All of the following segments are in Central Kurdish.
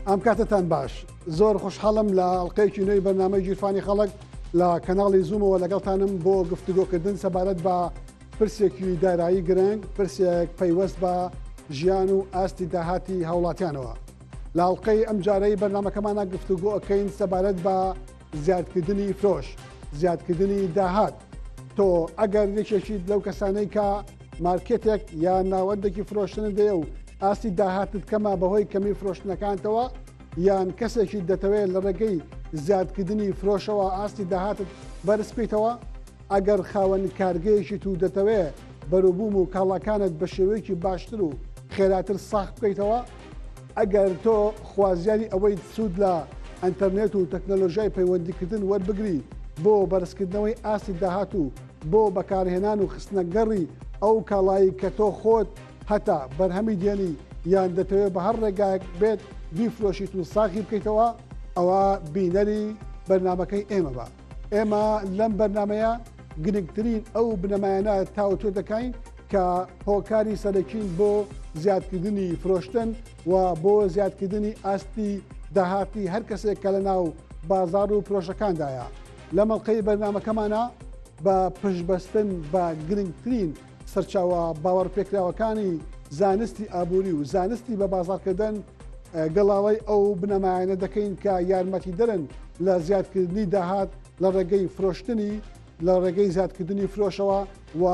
ئەم کاتتان باش زۆر خۆشحاڵم لە ئەڵلقەیەکی نوێی بەرنامەی گیرفانی خەڵک لە کەناڵی زوومەوە لەگەڵتانم بۆ گفتوگۆکردن سەبارەت بە پرسێکی دارایی گرنگ، پرسێک پەیوەست بە ژیان و ئاستی داهاتی هاوڵاتیانەوە. لە ئەڵلقەی ئەم جارەی بەرنامەکەمانە گفتوگۆ ئەەکەین سەبارەت بە زیادکردنی فرۆش، زیادکردنی داهات. تۆ ئەگەر یەکێکیت لەو کەسانەی کە مارکێتێک یان ناوەندێکی فرۆشتن دێ و ئاستی داهاتت کەمە بەهۆی کەمی فرۆشتنەکانتەوە، یان کەسێکی دەتەوێت لە ڕێگەی زیادکردنی فرۆشەوە ئاستی داهاتت بەرز بکەیتەوە، ئەگەر خاوەن کارگەیەکی تو دەتەوێت بەروبووم و کاڵاکانت بە شێوەیەکی باشتر و خێراتر ساخت بکەیتەوە، ئەگەر تۆ خوازیاری ئەوەی سوود لە ئەنتەرنێت و تەکنەلۆژیای پەیوەندیکردن وەربگری بۆ بەرزکردنەوەی ئاستی داهات و بۆ بەکارهێنان و خستنەگەڕی ئەو کاڵایی کە تۆ خۆت هەتا بەرهەمی دێنی یان دەتەوێت بە هەر ڕێگایەک بێت بیفرۆشیت و ساخی بکەیتەوە، ئەوە بینەری بەرنمەکەی ئێمە بە. ئێمە لەم بەرنمەیە گرنگترین ئەو بنەمایانە تاوتۆ دەکەین کە هۆکاری سەرەکین بۆ زیادکردنی فرۆشتن و بۆ زیادکردنی ئاستی داهاتی هەر کەسێک کە لە ناو بازار و فرۆشەکاندایە. لە مەڵقەی بەرنمەکەمانە بە پشتبەستن بە گرنگترین سەرچاوە باوەڕپێکراوەکانی زانستی ئابووری و زانستی بە بازارکردن گەڵاوی ئەو بنەمایانە دەکەین کە یارمەتی دەرن لە زیادکردنی داهات لە ڕێگەی فرۆشتنی، لە ڕێگەی زیادکردنی فرۆشەوە و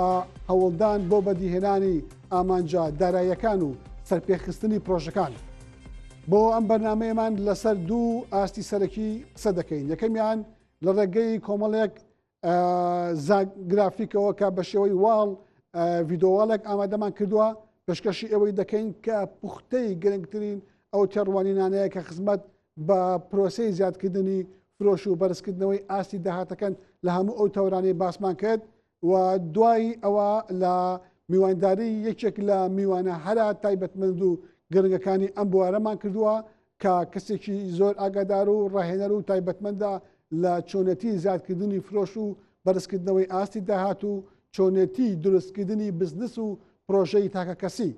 هەوڵدان بۆ بەدیهێنانی ئامانجا داراییەکان و سەرپێخستنی پرۆژەکان. بۆ ئەم بەرنمەیەمان لەسەر دوو ئاستی سەرەکی قسە دەکەین. یەکەمیان لە ڕێگەی کۆمەڵێک گرافیکەوە کە بە شێوەی واڵ ڤیدۆوالێک ئامادەمان کردووە، پێشکەشی ئەوەی دەکەین کە پوختەی گرنگترین ئەو تێڕوانینانەیە کە خزمەت بە پرۆسەی زیادکردنی فرۆش و بەرزکردنەوەی ئاستی داهاتەکەن لە هەموو ئەو تەورانەی باسمان کرد و دوای ئەوە لە میوانداری یەکێک لە میوانە هەرا تایبەتمەند و گرنگەکانی ئەم بوارەمان کردووە کە کەسێکی زۆر ئاگادار و ڕاهێنەر و تایبەتمەندە لە چۆنەتی زیادکردنی فرۆش و بەرزکردنەوەی ئاستی داهات و چۆنێتی دروستکردنی بزنس و پرۆژەی تاکە کەسی.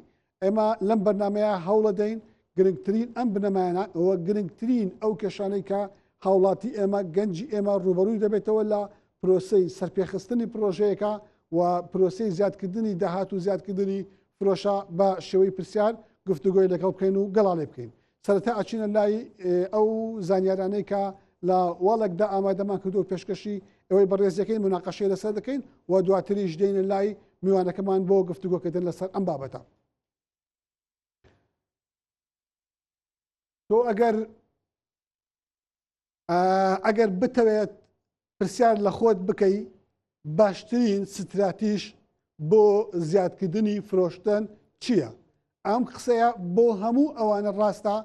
ئێمە لەم بەرنمەیە هەوڵە دەین گرنگترین ئەم بنەمایانە ئەوە گرنگترین ئەو کێشانەی کە هاوڵاتی ئێمە گەنجی ئێمە ڕوبەڕووی دەبێتەوە لە پرۆسەی سەرپێخستنی پرۆژەیەەکە و پرۆسەی زیادکردنی داهات و زیادکردنی فرۆشە بە شێوەی پرسیار گفتوگۆی لەگەڵ بکەین و گەڵاڵێ بکەین. سەرەتا ئەچینە لای ئەو زانیارانەی کە لە واڵێکدا ئامادەمان کردو و پێشکەشی ئەوەی بەڕێزیەکەی مناقەشەی لەسەر دەکەین و دواتریش دێنە لای میوانەکەمان بۆ گفتوگۆکردن لەسەر ئەم بابەتە. تۆ ئەگەر بتەوێت پرسیار لە خۆت بکەی باشترین ستراتیش بۆ زیادکردنی فرۆشتن چییە؟ ئەم قسەیە بۆ هەموو ئەوانە ڕاستە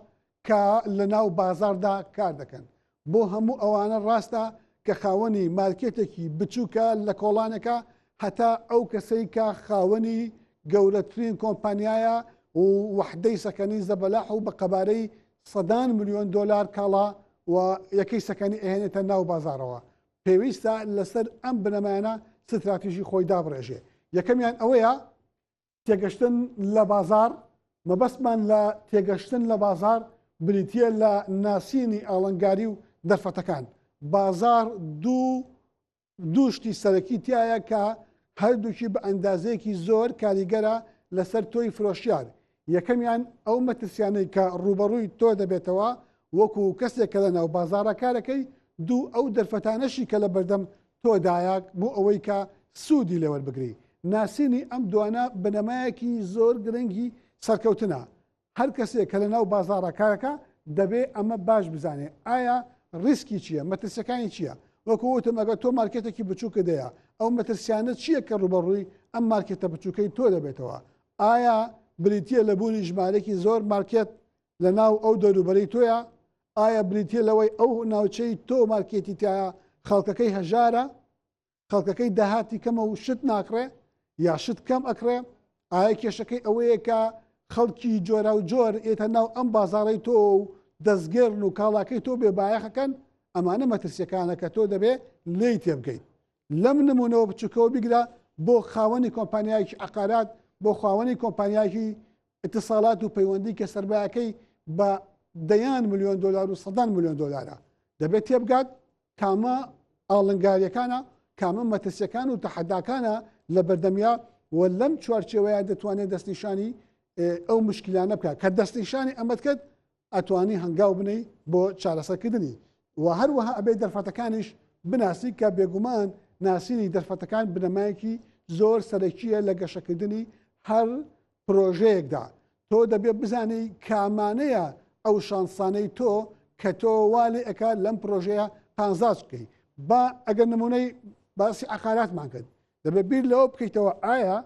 کە لە ناو بازاردا کار دەکەن، بۆ هەموو ئەوانە ڕاستە کە خاوەنی مارکێتێکی بچووکە لە کۆڵانەکە هەتا ئەو کەسەی کە خاوەنی گەورەترین کۆمپانیایە و وحدەی سەکەنی زەبەلاح و بە قەبارەی سەدان ملیۆن دۆلار کاڵا و یەکەی سەکەنی ئەهێنێتە ناو بازارەوە. پێویستە لەسەر ئەم بنەمایانە ستراتیژی خۆی دابڕێژێ. یەکەمیان ئەوەیە تێگەشتن لە بازار، مەبەستمان لە تێگەشتن لە بازار بریتە لە ناسینی ئاڵنگاری و دەرفەتەکان. بازار دوو شتی سەرەکی تایە کە هەردووکی بە ئەندازەیەکی زۆر کاریگەرە لەسەر تۆی فرۆشیار. یەکەمیان ئەو مەترسیانەی کە ڕوبەڕووی تۆ دەبێتەوە وەکو کەسێک کە لە ناو بازارە کارەکەی، دوو ئەو دەرفەتانەشی کە لە بەردەم تۆدایە بۆ ئەوەی کە سوودی لێوەربگری. ناسینی ئەم دوانە بنەمایەکی زۆر گرنگی سەرکەوتنە. هەر کەسێک کە لە ناو بازارە کارەکە دەبێ ئەمە باش بزانێ ئایا ریسکی چییە، مەترسەکانی چییە. وەکو وتم ئەگەر تۆ مارکێتێکی بچووکە دەیە ئەو مەترسیانە چییە کە ڕوبەڕووی ئەم مارکێتە بچووکەی تۆ دەبێتەوە؟ ئایا بریتە لە بوونی ژمارەی زۆر مارکێت لە ناو ئەو دەوروبەرەی تۆیە؟ ئایا بریتە لەوەی ئەو ناوچەی تۆ مارکێتی تایە خەڵکەکەی هەژارە، خەڵکەکەی داهاتی کەمە و شت ناکڕێ یا شت کەم ئەکڕێ؟ ئایا کێشەکەی ئەوەیە کە خەڵکی جۆرا و جۆر ئێتە ناو ئەم بازاڕی تۆ و دەستگێرن و کاڵاکەی تۆ بێبایەخەکەن؟ ئەمانە مەترسیەکانە کە تۆ دەبێ لێی تێبگەیت. لەم نمونەوە بچووکەوە بیگرە بۆ خاوەنی کۆمپانیایەکی عقارات، بۆ خاوەنی کۆمپانیایەکی ئتصالات و پەیوەندی کە سەربایەکەی بە دەیان ملیۆن دلار و سەدان ملیۆن دلارە دەبێت تێبگات کامە ئاڵنگاریەکانە کامە مەترسیەکان و تەحەداکانە لە بەردەمیا و لەم چوارچێوەیە دەتوانێت دەستنیشانی ئەو مشکلانە بکات کە دەستنیشانی ئەمەد کرد ئەتوانی هەنگاو بنەی بۆ چارەسەرکردنی و هەروەها ئەبێ دەرفەتەکانیش بناسی کە بێگومان ناسینی دەرفەتەکان بنەمایەکی زۆر سەرەکیە لە گەشەکردنی هەر پرۆژەیەکدا تۆ دەبێت بزانی کامانەیە ئەو شانسانەی تۆ کە تۆ والی ئەکات لەم پرۆژەیە پانزاز بکەیت با ئەگەر نمونەی باسی عقاراتمان کرد دەبێت بیر لەوە بکەیتەوە ئایا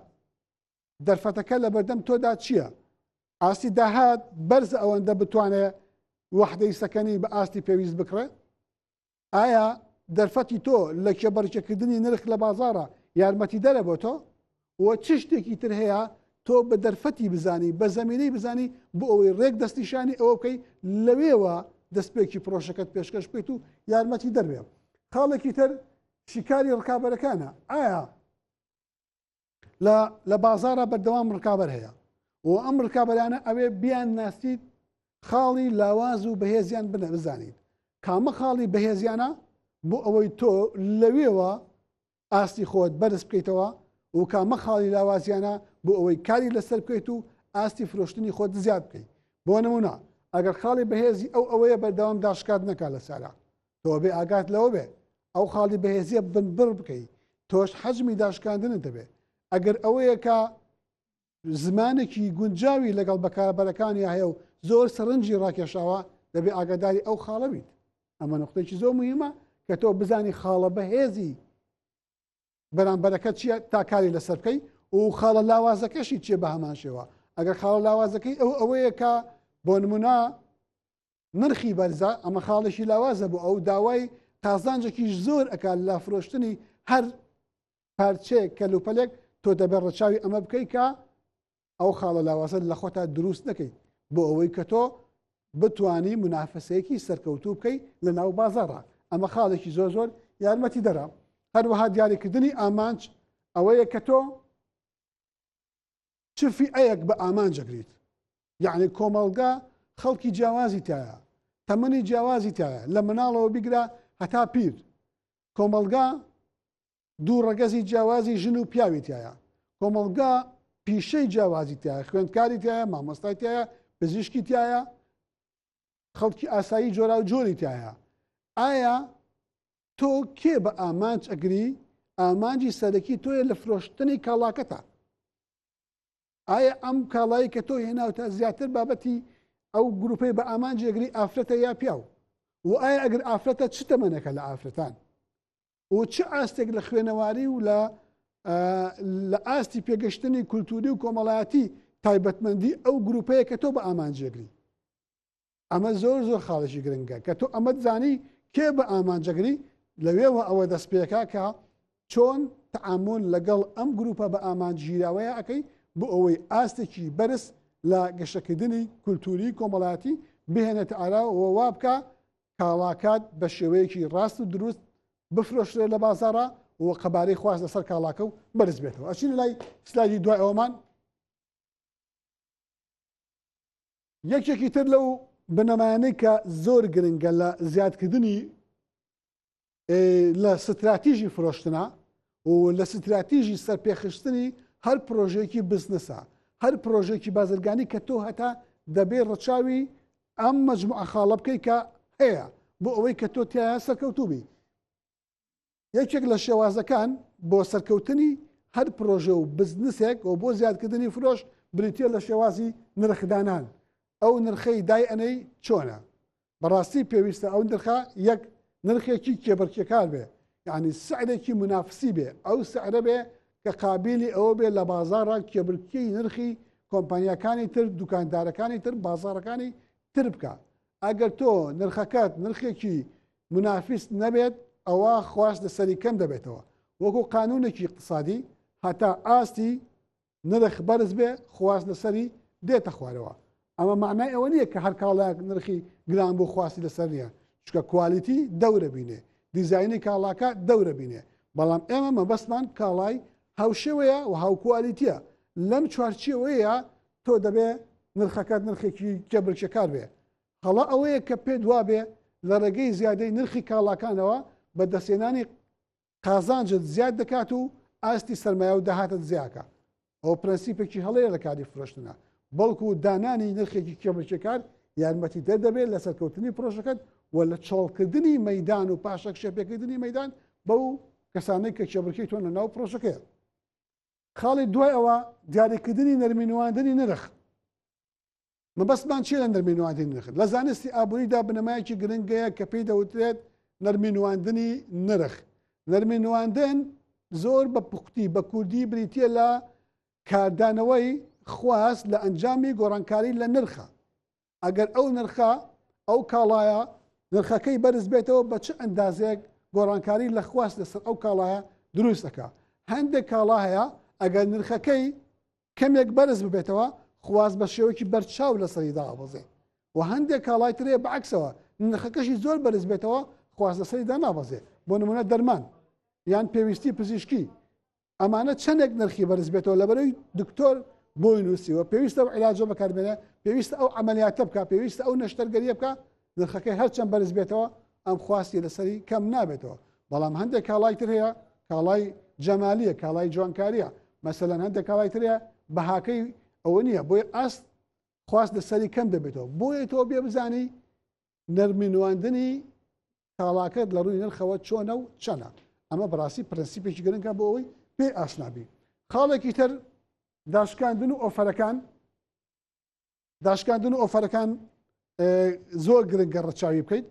دەرفەتەکە لە بەردەم تۆدا چییە؟ ئاستی داهات بەرز ئەوەندە بتوانێت وحدەی سەکەنی بە ئاستی پێویست بکڕێت؟ ئایا دەرفەتی تۆ لە کێبەرچەکردنی نرخ لە بازارە یارمەتی دەرە بۆ تۆ؟ و چ شتێکی تر هەیە تۆ بە دەرفەتی بزانی بە زەمینەی بزانی بۆ ئەوەی ڕێک دەستنیشانی ئەوە بکەی لەوێوە دەستپێکی پرۆژەکەت پێشکەش بکەیت و یارمەتی دەربێ. خاڵێکی تر شیکاری ڕکابەرەکانە ئایا لە بازارە بەردەوام ڕکابەر هەیە و ئەم ڕکابەرانە ئەوێ بیان ناسیت خاڵی لاواز و بەهێزیان بزانیت کامە خاڵی بەهێزیانە بۆ ئەوەی تۆ لەوێوە ئاستی خۆت بەرز بکەیتەوە و کامە خاڵی لاوازیانە بۆ ئەوەی کاری لەسەر بکەیت و ئاستی فرۆشتنی خۆت زیاد بکەیت. بۆ نمونە ئەگەر خاڵی بەهێزی ئەوەیە بەردەوام داشکات نەکات لە سارا تۆ بێ ئاگات لەوە بێ ئەو خاڵی بەهێزیە بنبڕ بکەیت تۆش حەجمی داشکاندنت دەبێت. ئەگەر ئەوەیە کە زمانێکی گونجاوی لەگەڵ بەکاربەرەکانی هەیە و زۆر سەرنجی ڕاکێشاوە دەبێت ئاگاداری ئەو خاڵە بیت. ئەمە نقطەیەکی زۆر مهمە کە تۆ بزانی خاڵە بەهێزی بەرامبەرەکە چییە تا کاری لەسەر بکەی و خاڵە لاوازەکەشی چیە بە هەمان شێوە. ئەگەر خاڵە لاوازەکەی ئەوەیە کە بۆ نمونە نرخی بەرزە ئەمە خاڵێکی لاوازە بۆ ئەو داوای قازانجێکیش زۆر ئەکات لە فرۆشتنی هەر پارچەیەک کەلوپەلێک تۆ دەبێت ڕەچاوی ئەمە بکەیت کە ئەو خاڵە لاوازە لە خۆتا دروست نەکەیت بۆ ئەوەی کە تۆ بتانی منافسەیەکی سەرکەوتوو بکەیت لە ناو بازاڕە. ئەمە خاڵێکی زۆر زۆر یارمەتی دەرە. هەروەها دیاریکردنی ئامانج ئەوەیە کە تۆ چفی ئەیەک بە ئامانجەگریت یعنی کۆمەڵگا خەڵکی جیاوازی تایە تەمەنی جیاوازی تایە لە مناڵەوە بیگرە هەتا پیر کۆمەڵگا دوو ڕەگەزی جیاوازی ژن و پیاوی تایە کۆمەڵگا پیشەی جیاوازی تایە خوێندکاری تایە مامۆستای تایە پزیشکی تایە خەڵکی ئاسایی جۆرا و جۆری تایە. ئایا تۆ کێ بە ئامانج ئەگری ئامانجی سەرەکی تۆیە لە فرۆشتنی کاڵاکەتە؟ ئایا ئەم کاڵایی کە تۆ هێناوتە زیاتر بابەتی ئەو گروپەی بە ئامانجی ئەگری ئافرەتە یا پیاو و ئایا ئەگەر ئافرەتە چ تەمەنەکە لە ئافرەتان و چه ئاستێک لە خوێنەواری و لە ئاستی پێگەشتنی کولتوری و کۆمەڵایەتی تایبەتمەندی ئەو گروپەیە کە تۆ بە ئامانجێگری. ئەمە زۆر زۆر خاڵێکی گرنگە کە تۆ ئەمەت زانی کێ بە ئامانجەگری لەوێوە ئەوە دەست پێکا کە چۆن تەعامل لەگەڵ ئەم گروپە بە ئامانجگیراوەیە ئەەکەی بۆ ئەوەی ئاستێکی بەرز لە گەشەکردنی کولتوری کۆمەڵایەتی بهێنێتە ئارا و وا بکە کاڵاکات بە شێوەیەکی ڕاست و دروست بفرۆشرێت لە بازاڕە و قەبارەی خواست لەسەر کاڵاکە و بەرز بێتەوە. ئەچین لای سلایدی دوای ئەومان یەکێکی تر لەو بنەمایانەی کە زۆر گرنگە لە زیادکردنی لە ستراتیژی فرۆشتنە و لە ستراتیژی سەرپێخستنی هەر پرۆژێکی بزنسە هەر پرۆژێکی بازرگانی کە تۆ هەتا دەبێت ڕەچاوی ئەم مەجموعە خاڵە بکەی کە هەیە بۆ ئەوەی کە تۆ تایە سەرکەوتوبی. یەکێک لە شێوازەکان بۆ سەرکەوتنی هەر پرۆژە و بزنسێک و بۆ زیادکردنی فرۆش بریتە لە شێوازی نرخدانان. ئەو نرخەی دای ئەنەی چۆنە؟ بەڕاستی پێویستە ئەو نرخە یەک نرخێکی کێبەرکێکار بێ یعنی سعرێکی منافسی بێ ئەو سعرە بێ کە قابلی ئەوە بێ لە بازاڕە کێبرکەی نرخی کۆمپانیەکانی تر دوکاندارەکانی تر بازاڕەکانی تر بکە. ئەگەر تۆ نرخەکەت نرخێکی منافیس نەبێت ئەوە خواست لەسەری کەم دەبێتەوە وەکو قانونێکی اقتصادی هەتا ئاستی نرخ بەرز بێ خواست لەسەری دێتە خوارەوە. ئەمە معنای ئەوە نییە کە هەر کاڵایەک نرخی گران بۆ خواستی لەسەر نییە چکە کوالیتی دەورە بینێ دیزایانی کاڵاکە دەورە بینێ بەڵام ئێمە مەبەستمان کاڵای هاوشێوەیە و هاوکوالیتیە لەم چوارچێوەیە تۆ دەبێ نرخەکەت نرخێکی کێبرچەکار بێ هەڵا ئەوەیە کە پێ دوابێ لە ڕێگەی زیادەی نرخی کاڵاکانەوە بەدەستێنانی قازانجت زیاد دەکات و ئاستی سەرمایە و داهاتت زیاکە. ئەو پرەنسیپێکی هەڵەیە لە کاری فرۆشتنە، بەڵکو دانانی نرخێکی کێبرچەکار یارمەتی دەردەبێت لە سەرکەوتنی پرۆژەکەت و لە چۆڵکردنی مەدان و پاشەک شێپێکردنی مەدان بەو کەسانەی کە کێبرکەی تۆ لە ناو پرۆژەکەیە. خاڵی دوای ئەوە دیاریکردنی نەرمینواندنی نرخ. مەبەستمان چیە لە نەرمینواندنی نرخ؟ لە زانستی ئابووریدا بنەمایەکی گرنگەیە کە پێی دەوترێت نەرمینواندنی نرخ. نەرمینواندن زۆر بە پوختی بە کوردی بریتە لە کاردانەوەی خواست لە ئەنجامی گۆڕانکاری لە نرخە. ئەگەر ئەو نرخە ئەو کاڵایە نرخەکەی بەرز بێتەوە بە چ ئەندازێک گۆڕانکاری لە خواست لەسەر ئەو کاڵایە دروست دەکات. هەندێک کاڵا هەیە ئەگەر نرخەکەی کەمێک بەرز ببێتەوە خواست بە شێوەیەکی بەرچاو لەسەری دابەزێ و هەندێک کاڵای ترێ بەعکسەوە نرخەکەشی زۆر بەرز بێتەوە خواست لەسەریدا نابەزێ. بۆ نمونە دەرمان یان پێویستی پزیشکی ئەمانە چەندێک نرخی بەرز بێتەوە لەبەرەوەی دکتۆر بۆی نووسیوە پێویستە ئەو عیلاجە بەکاربێنێ، پێویستە ئەو عملیاتە بکە، پێویستە ئەو نەشتەرگەریە بکە، نرخەکەی هەرچەند بەرز بێتەوە ئەم خواستی لەسەری کەم نابێتەوە. بەڵام هەندێک کاڵای تر هەیە، کاڵای جەمالیە، کاڵای جوانکاریە، مەسەلەن هەندێک کاڵای ترەیە بەهاکەی ئەوە نییە، بۆی ئاست خواست لەسەری کەم دەبێتەوە. بۆیە تۆ بێ بزانی نەرمینواندنی کاڵاکەت لە ڕووی نرخەوە چۆنە و چەنە. ئەمە بەڕاستی پرەنسیپێکی گرنگە بۆ ئەوەی پێ ئاشنابی. خاڵێکی تر داشکاندن و ئۆفەرەکان. داشکاندن و ئۆفەرەکان زۆر گرنگە ڕەچاوی بکەیت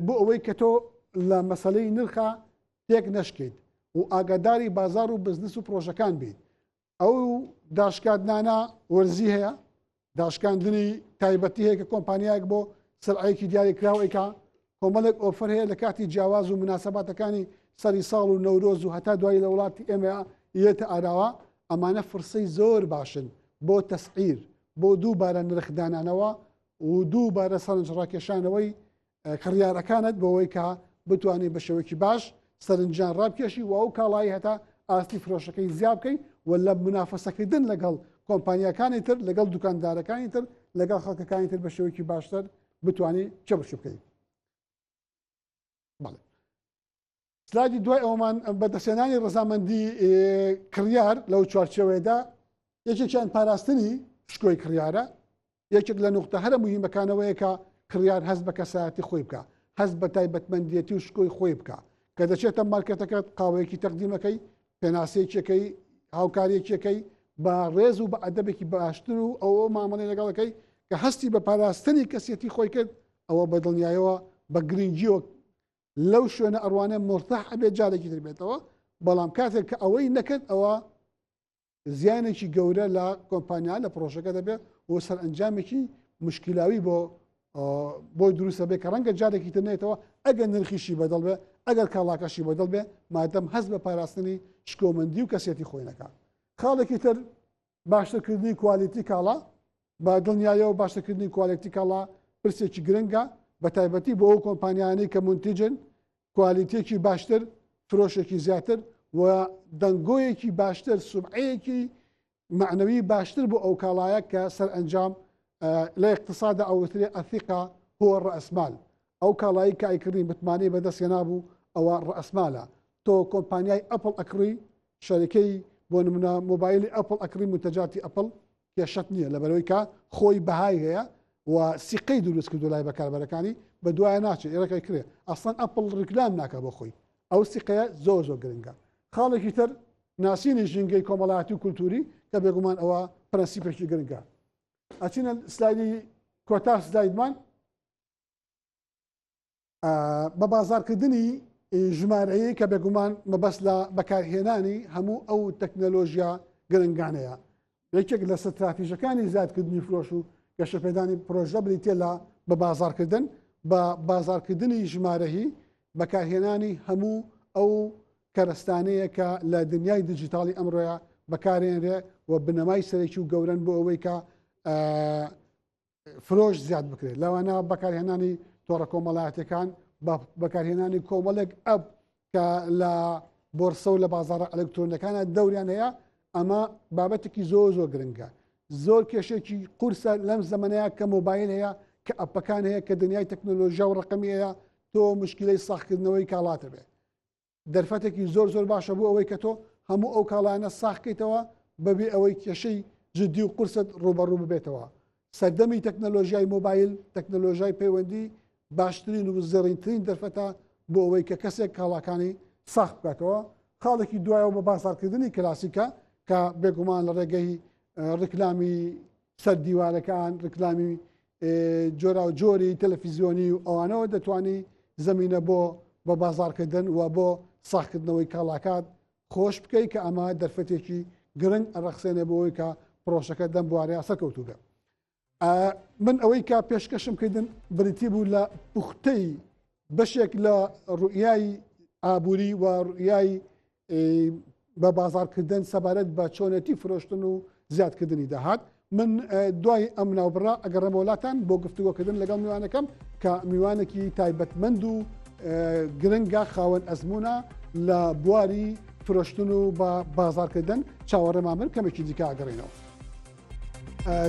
بۆ ئەوەی کە تۆ لە مەسەلەی نرخە تێک نەشکیت و ئاگاداری بازار و بزنس و پرۆژەکان بیت. ئەو داشکاندانە وەرزی هەیە، داشکاندنی تایبەتی هەیە کە کۆمپانیایەک بۆ سەرعەیەکی دیاریکراوەیەکە، کۆمەڵێک ئۆفەر هەیە لە کاتی جیاواز و مناسەباتەکانی سەری ساڵ و نەورۆز و هەتا دوای لە وڵاتی ئێمە یێتە ئاراوە. ئەمانە فرسەی زۆر باشن بۆ تەسعیر، بۆ دووبارە نرخدانانەوە و دووبارە سەرنجڕاکێشانەوەی کڕیارەکانت بۆەوەی کە بتوانێت بە شێوەیەکی باش سەرنجیان ڕابکێشی و ئەو کاڵایی هەتا ئاستی فرۆشەکەی زیاد بکەیت و لە منافەسەکردن لەگەڵ کۆمپانیەکانی تر، لەگەڵ دوکاندارەکانی تر، لەگەڵ خەڵکەکانی تر بە شێوەیەکی باشتر بتوانێت چ بەش بکەیت. بەڵێ سلایدی دوای ئەومان بەدەستێنانی ڕەزامەندی کڕیار لەو چوارچێوەیەدا یەکێکیان پاراستنی شکۆی کڕیارە. یەکێک لە نوختە هەرە موهیمەکانەوەیە کە کڕیار هەست بە کەسایەتی خۆی بکە، هەست بە تایبەتمەندیەتی و شکۆی خۆی بکە، کە دەچێتە مارکێتەکەت قاوەیەکی تەقدیمەکەی، پێناسەیەکێکەکەی، هاوکاریەکێکەکەی بە ڕێز و بە ئەدەبێکی باشتر و ئەوە مامەڵی لەگەڵەکەی کە هەستی بە پاراستنی کەسێتی خۆی کرد، ئەوە بە دڵنیایەوە بە گرنگیەوە لەو شوێنە ئەڕوانە مرتاح ئەبێت جارێکی تر بێتەوە. بەڵام کاتێک کە ئەوەی نەکرد ئەوە زیانێکی گەورە لە کۆمپانیا لە پرۆژەکە دەبێت و سەرئەنجامێکی مشکلاوی بۆ دروستە بێت کە ڕەنگە جارێکی تر نێتەوە ئەگەر نرخیشی بەدڵ بێ، ئەگەر کاڵاکەشی بەدڵ بێ، مادەم هەست بە پاراستنی شکۆمەندی و کەسێتی خۆی نەکات. خاڵێکی تر باشترکردنی کوالیتی کاڵا. بە دڵنیایەوە باشترکردنی کوالیتی کاڵا پرسێکی گرنگە، بە تایبەتی بۆ ئەو کۆمپانیانەی کە منتیجن، کوالیتێکی باشتر، فرۆشێکی زیاتر و دەنگۆیەکی باشتر، سوبعەیەکی معنەوی باشتر بۆ ئەو کاڵایە کە سەرئەنجام لە اقتصادا ئەوترێ ئەثیقە هو ڕەئسمال. ئەو کاڵایی کە ئەیکردی متمانەی بەدەستێ نابوو ئەوە ڕەئسمالە. تۆ کۆمپانیای ئەپڵ ئەکڕی، شەریکەی بۆ نمونە مۆبایلی ئەپڵ ئەکڕی، منتەجاتی ئەپڵ کێشەت نییە لەبەرەوەی کە خۆی بەهای هەیە و سیقەی دروست کردو لای بەکاربەرەکانی بە دوایە ناچێت ئێرەکەی کرێ ئەسڵەن ئەپڵ ڕیکلام ناکە بۆ خۆی. ئەو سیقەیە زۆر زۆر گرنگە. خاڵێکی تر ناسینی ژینگەی کۆمەڵایەتی و کولتوری کە بێگومان ئەوە پرەنسیپێکی گرنگە. ئەچینە سلایدی کۆتا سلایدمان بە بازارکردنی ژمارەیە کە بێگومان مەبەست لە بەکارهێنانی هەموو ئەو تەکنەلۆژیا گرنگانەیە. یەکێک لە ستراتیژەکانی زیادکردنی فرۆش و گەشەپێدانی پرۆژە بریتە لە بە بازارکردن، بە بازارکردنی ژمارەهی، بەکارهێنانی هەموو ئەو کەرەستانەیە کە لە دنیای دیجیتاڵی ئەمڕۆیە بەکارهێنرێ و بنەمای سەرەکی و گەورن بۆ ئەوەی کە فرۆش زیاد بکرێت. لەوانە بەکارهێنانی تۆڕە کۆمەڵایەتەکان، بەکارهێنانی کۆمەڵێک ئەپ کە لە بۆرسە و لە بازارە ئەلکترۆنیەکانە دەوریان هەیە. ئەمە بابەتێکی زۆر زۆر گرنگە. زۆر کێشێکی قورسە لەم زەمانەیە کە مۆبایل هەیە کە ئەپەکان هەیە کە دنیای تەکنۆلۆژیا و ڕقمی هەیە تۆ مشکلەی ساختکردنەوەی کاڵاتە بێ دەرفەتێکی زۆر باشە بوو ئەوەی کە تۆ هەموو ئەو کاڵانە ساختکەیتەوە بەبێ ئەوەی کێشەی جددی و قورست ڕوبەڕوو ببێتەوە سەردەمی تەکنۆلۆژیای مۆبایل تەکنۆلۆژیای پەیوەندی باشترین و زێڕینترین دەرفەتە بۆ ئەوەی کە کەسێک کاڵاکانی ساخت بکاتەوە خاڵێکی دوایەوە بە بازارکردنی کلاسیکە کە بێگومان لە ڕێگەی ڕکلامی سەر دیوارەکان ڕکلامی جۆرا و جۆری تەلەڤیزیۆنی و ئەوانەوە دەتوانی زمینە بۆ بە بازارکردن و بۆ ساختکردنەوەی کاڵاکات خۆش بکەیت کە ئەمە دەرفەتێکی گرنگ ئەڕەخسێنێ بۆەوەی کە پرۆژەکە دەم بوارەیە سەرکەوتوو بێ من ئەوەی کە پێشکەشم کردن بریتی بوو لە پوختەی بەشێک لە ڕوئیای ئابووری و ڕوئیای بە بازارکردن سەبارەت بە چۆنەتی فرۆشتن و زیادکردنی داهات من دوای ئەم ناوبڕا ئەگەڕێمە وڵاتان بۆ گفتوگۆکردن لەگەڵ میوانەکەم کە میوانێکی تایبەتمەند و گرنگە خاوەن ئەزمونە لە بواری فرۆشتن و بە بازارکردن چاوەڕێمان من کەمێکی دیکە ئاگەڕێنەوە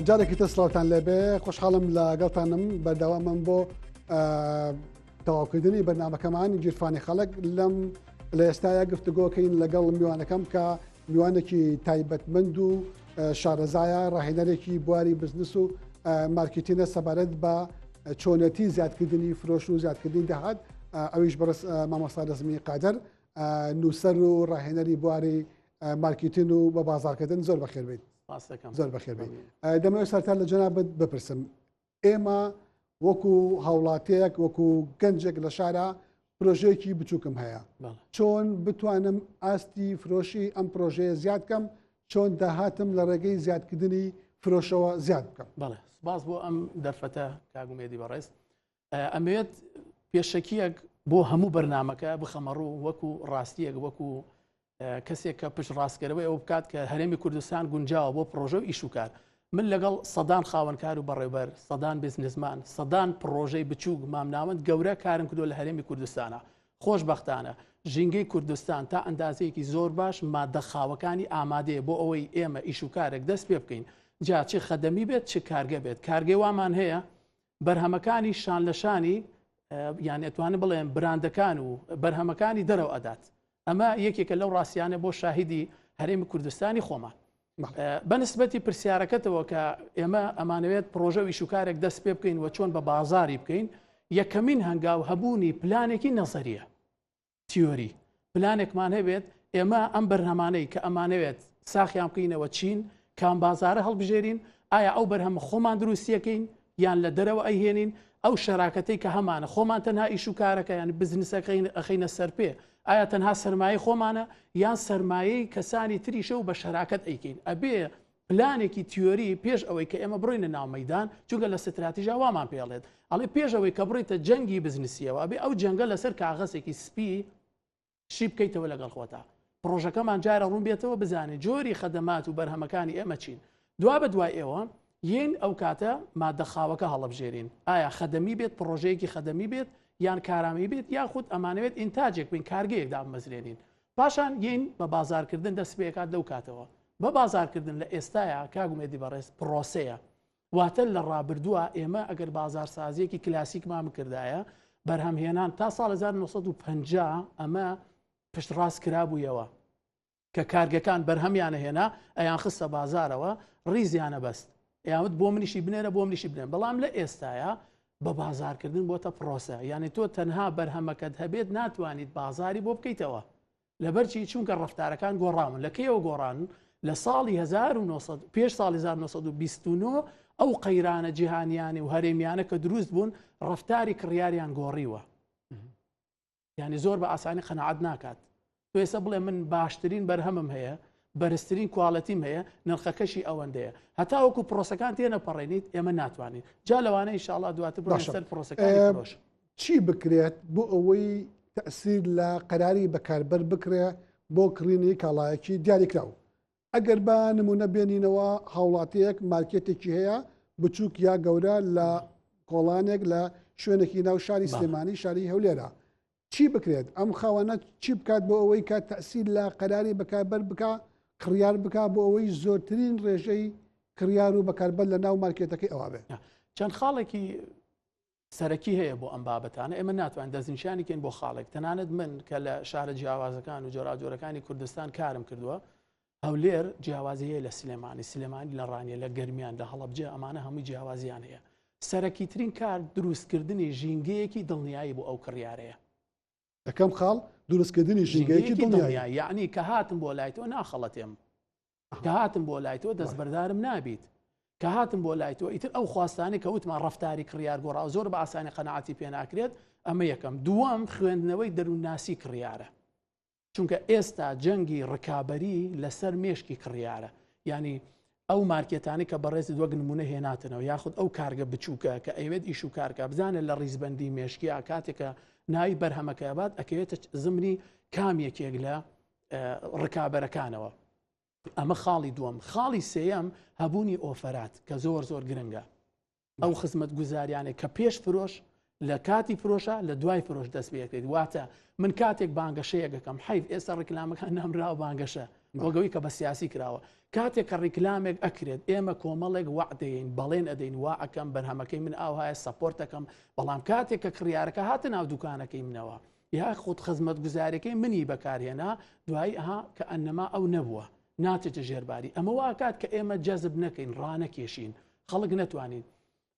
جارێکی تر سڵاوتان لێبێ خۆشحاڵم لەگەڵتانم بەردەوامم بۆ تەواوکردنی بەرنامەکەمان گیرفانی خەڵک لەم لە ئێستاە گفتوگۆکەین لەگەڵ میوانەکەم کە میوانێکی تایبەتمەند و شارەزایە ڕاهێنەرێکی بواری بزنس و مارکتینە سەبارەت بە چۆنەتی زیادکردنی فرۆش و زیادکردنی داهات ئەویش بەڕست مامۆستا دەزمی قادەر نووسەر و ڕاهێنەری بواری مارکتین و بە بازارکردن زۆر بەخێر بێت زۆر بەخێر بێت دەمەوێت سەرتا لە جەنابەت بپرسم ئێمە وەکو هاوڵاتەیەک وەکو گەنجێک لە شارە پرۆژەیەکی بچووکم هەیە چۆن بتوانم ئاستی فرۆشی ئەم پرۆژەیە زیاد بکەم چۆن داهاتم لە ڕێگەی زیادکردنی فرۆشەوە زیاد بکەم بەڵێ سپاس بۆ ئەم دەرفەتە کاگومێدی بەڕێز ئەمەوێت پێشەکیەک بۆ هەموو بەرنمەکە بخەمەڕوو وەکو ڕاستیەک وەکو کەسێک کە پشت ڕاستکەرەوەی ئەو بکات کە هەرێمی کوردستان گونجاوە بۆ پرۆژە و ئیشوکار من لەگەڵ سەدان خاوەنکار و بەڕێوەبەر سەدان بزنسمان سەدان پرۆژەی بچووک مامناوەند گەورە کارم کردو لە هەرێمی کوردستانە خۆشبەختانە ژینگەی کوردستان تا ئەندازەیەکی زۆر باش مادە خاوەکانی ئامادەیە بۆ ئەوەی ئێمە ئیشوکارێک دەست پێ بکەین جا چی خەدەمی بێت چ کارگە بێت کارگەی وامان هەیە بەرهەمەکانی شان لە شانی یان ئەتوانە بڵێن براندەکان و بەرهەمەکانی دەرەوە ئەدات ئەمە یەکێکە لەو ڕاستیانە بۆ شاهیدی هەرێمی کوردستانی خۆمان بەنسبەتی پرسیارەکەتەوە کە ئێمە ئەمانەوێت پرۆژە و ئیشوکارێک دەست پێ بکەین و چۆن بە بازاری بکەین یەکەمین هەنگاو هەبوونی پلانێکی نەزەریە تیۆری پلانێکمان هەبێت ئێمە ئەم بەرهەمانەی کە ئەمانەوێت ساخیان بکەینەوە چین کام بازارە هەڵبژێرین ئایا ئەو بەرهەمە خۆمان دروستیەکەین یان لە دەرەوە ئەیهێنین ئەو شەراکەتەی کە هەمانە خۆمان تەنها ئیشوکارەکە یان بزنسەکەین ئەخینە سەر پێ ئایا تەنها سەرمایە خۆمانە یان سەرمایەی کەسانی تریشە و بە شەراکەت ئەیکەین ئەبێ پلانێکی تیۆری پێش ئەوەی کە ئێمە بڕۆینە ناو مەیدان چونکە لە ستراتیژیا وامان پێڵێت ئەڵێ پێش ئەوەی کە بڕیتە جەنگی بزنسیەوە ئەبێ ئەو جەنگە لەسەر کاغەسێکی سپی شی بکەیتەوە لەگەڵ خۆتا پرۆژەکەمان جارە ڕوون بێتەوە بزانێت جۆری خەدەمات و بەرهەمەکانی ئێمە چین دوا بە دوای ئێوە یین ئەو کاتە مادە خاوەکە هەڵەبژێرین ئایا خەدەمی بێت پرۆژەیەکی خەدەمی بێت یان کارامی بێت یاخود ئەمانەوێت ئینتاجێک بین کارگەیەک دامەزرێنین پاشان یین بە بازارکردن دەست پێکات لەو کاتەوە بە بازارکردن لە ئێستاە کاگومێدی بەڕێز پرۆسەیە واتە لە ڕابردووە ئێمە ئەگەر بازارسازیەکی کلاسیکمان کردایە بەرهەمهێنان تا ساڵ 1950 ئەمە پشتڕاست کرابوویەوە کە کارگەکان بەرهەمیانە هێنا ئەیان خستە بازارەوە ڕیزیانە بەست یاوت بۆ منیشی بنێرە بۆ منیشی بنێن بەڵام لە ئێستاە بە بازارکردن بۆتە پرۆسە یعنی تۆ تەنها بەرهەمەکەت هەبێت ناتوانیت بازاری بۆ بکەیتەوە لەبەرچی چونکە ڕەفتارەکان گۆڕاون لە کێوە گۆڕان لە ساڵی 1900 پێش ساڵی 1929 ئەو قەیرانە جیهانیانی و هەرێمیانە کە دروست بوون ڕەفتاری کڕیاریان گۆڕیوە یعنی زۆر بە ئاسانی قەنەعەت ناکات تۆ ئێستا بڵێ من باشترین بەرهەمم هەیە بەرزترین کوواڵەتیم هەیە نرخەکەشی ئەوەندەیە هەتا وەکو پرۆسەکان تێنەپەڕێنیت ئێمە ناتوانین جا لەوانە ئینشاءڵڵا دواتر بڕۆین سەر پرۆسەکانی فرۆش چی بکرێت بۆ ئەوەی تەئسیر لە قەراری بەکاربەر بکرێ بۆ کڕینی کاڵایەکی دیاریکراو ئەگەر بە نمونە بێنینەوە هاوڵاتەیەک مارکێتێکی هەیە بچووک یا گەورە لە کۆڵانێک لە شوێنێکی ناو شاری سلێمانی شاری هەولێرە چی بکرێت ئەم خاوەنە چی بکات بۆ ئەوەی کە تەئسیر لە قەراری بەکاربەر بکە کڕیار بکە بۆ ئەوەی زۆرترین ڕێژەی کڕیار و بەکاربەر لە ناو مارکێتەکەی ئەوە بێت چەند خاڵێکی سەرەکی هەیە بۆ ئەم بابەتانە ئێمە ناتوانین دەستنیشانی کەین بۆ خاڵێک تەنانەت من کە لە شارە جیاوازەکان و جۆراجۆرەکانی کوردستان کارم کردووە هەولێر جیاوازی هەیە لە سلێمانی لە ڕانیە لە گەرمیان لە هەڵەبجە ئەمانە هەمووی جیاوازیان هەیە سەرەکی ترین کار دروستکردنی ژینگەیەکی دڵنیایی بۆ ئەو کڕیارەیە یەکەم خاڵ دروستکردنی ژینگەیەکی دڵنیایی یعنی کە هاتم بۆ لای تۆ ناخەڵەتێم کە هاتم بۆ لای تۆ دەستبەردارم نابیت کە هاتم بۆ لای تۆ ئیتر ئەو خواستانی کە وتمان ڕەفتاری کڕیار گۆڕاو زۆر بە ئاسانی قەنەعەتی پێ ناکرێت ئەمە یەکەم دووەم خوێندنەوەی دەروونناسی کڕیارە چونکە ئێستا جەنگی ڕکابەری لەسەر مێشکی کڕیارە ینی ئەو مارکێتانی کە بەڕێز وەک نمونە هێناتنەوە یاخود ئەو کارگە بچووکە کە ئەوێت ئیش و کارکە بزانێت لە ڕیزبەندی مێشکیا کاتێکە ناوی بەرهەمەکە بات ئەکەوێتە زمانی کامێکێک لە ڕکابەرەکانەوە ئەمە خاڵی دووەم خاڵی سێەم هەبوونی ئۆفەرات کە زۆر ڕێنگە ئەو خزمەت گوزاریانێک کە پێش فرۆش لە کاتی فرۆشە لە دوای فرۆش دەست پێکرێت واتە من کاتێک بانگەشەیەکەکەم حیف ئێستا ڕیکلامەکان نامراوە بانگەشە وەگەوەی کە بە سیاسی کراوە کاتێک کە ڕیکلامێک ئەکرێت ئێمە کۆمەڵێک وعدەین بەڵێن ئەدەین وا ئەەکەم بەرهەمەکەی من ئاوهایە سەپۆرتەکەم بەڵام کاتێک کە کڕیارەکە هاتە ناو دوکانەکەی منەوە یا خودت خزمەت گوزارەکەی منی بەکارهێنا دوایی ئەها کە ئەنەما ئەو نەبووە ناچێتە ژێرباری ئەمە واکات کە ئێمە جەزب نەکەین ڕانەکێشین خەڵک نەتوانین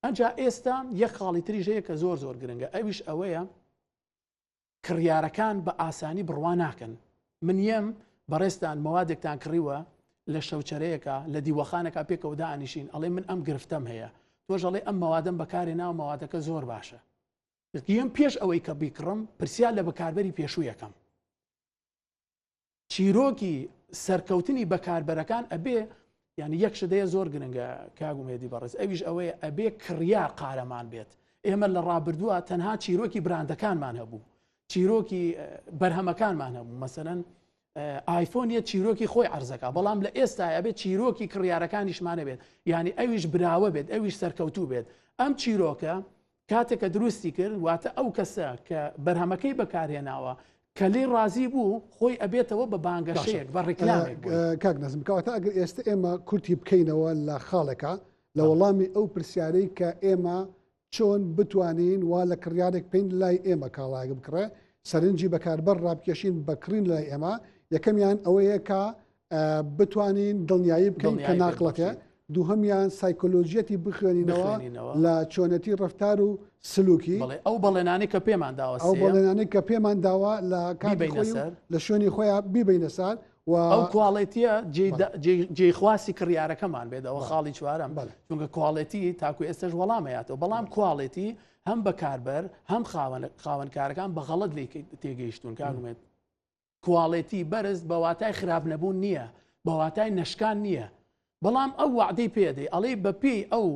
ئەنجا ئێستا یەک خاڵی تریژەیە کە زۆر گرنگە ئەویش ئەوەیە کڕیارەکان بە ئاسانی بڕوا ناکەن من یەم بەڕێستان مەوادێکتان کڕیوە لە شەوچەرەیەکە لە دیوەخانەکە پێکەوە دانیشین ئەڵێ من ئەم گرفتەم هەیە تۆژەڵێ ئەم مەوادەم بەکارێ ناو مەوادەکە زۆر باشە یەم پێش ئەوەی کە بیکڕم پرسیار لە بەکاربەری پێشوویەکەم چیرۆکی سەرکەوتنی بەکاربەرەکان ئەبێ یعنی یەک شدەیە زۆر گرنگە کاگومێدی بەڕێز ئەویش ئەوەیە ئەبێ کڕیار قارەمان بێت ئێمە لە ڕابردووە تەنها چیرۆکی براندەکانمان هەبوو چیرۆکی بەرهەمەکانمان هەبوو مەسەرەن ئایفۆن یە چیرۆکی خۆی عەرزەکە بەڵام لە ئێستا ئەبێت چیرۆکی کڕیارەکانیشمانە بێت یعنی ئەویش براوە بێت ئەویش سەرکەوتوو بێت ئەم چیرۆکە کاتێکە دروستی کرد واتە ئەو کەسە کە بەرهەمەکەی بەکارهێناوە کە لێ ڕازی بوو خۆی ئەبێتەوە بە بانگەشەیەک بە ڕێکلامێک کاک نەزم کەواتە ئەگەر ئێستا ئێمە کورتی بکەینەوە لە خاڵێکە لە وەڵامی ئەو پرسیارەی کە ئێمە چۆن بتوانین وا لە کڕیارێک پێین لای ئێمە کاڵایە بکڕێ سەرنجی بەکاربەر ڕابکێشین بەکڕین لای ئێمە یەکەمیان ئەوەیە کە بتوانین دڵنیایی بکەین کە ناقڵەکە دووهەمیان سایکۆلۆژیەتی بخوێنینەوە لە چۆنەتی ڕفتار و سلوکی ئەو بەڵێنانی کە پێمان داوە ئەو بەڵێنانی کە پێمان داوە لە کاتی لە شوێنی خۆیان بیبینە سار و ئەو کواڵێتیە جێخواسی کڕیارەکەمان بێت ئەوە خاڵی چوارم چونکە کواڵێتی تاکو ئێستش وەڵامەیاتەوە بەڵام کواڵێتی هەم بەکاربەر هەم خاوەنکارەکان بە غەڵەت لێ تێگەیشتون کاگومێت کواڵێتی بەرز بە واتای خراپ نەبوون نییە بە واتای نەشکان نییە بەڵام ئەو وعدەی پێدەی ئەڵێ بەپێی ئەو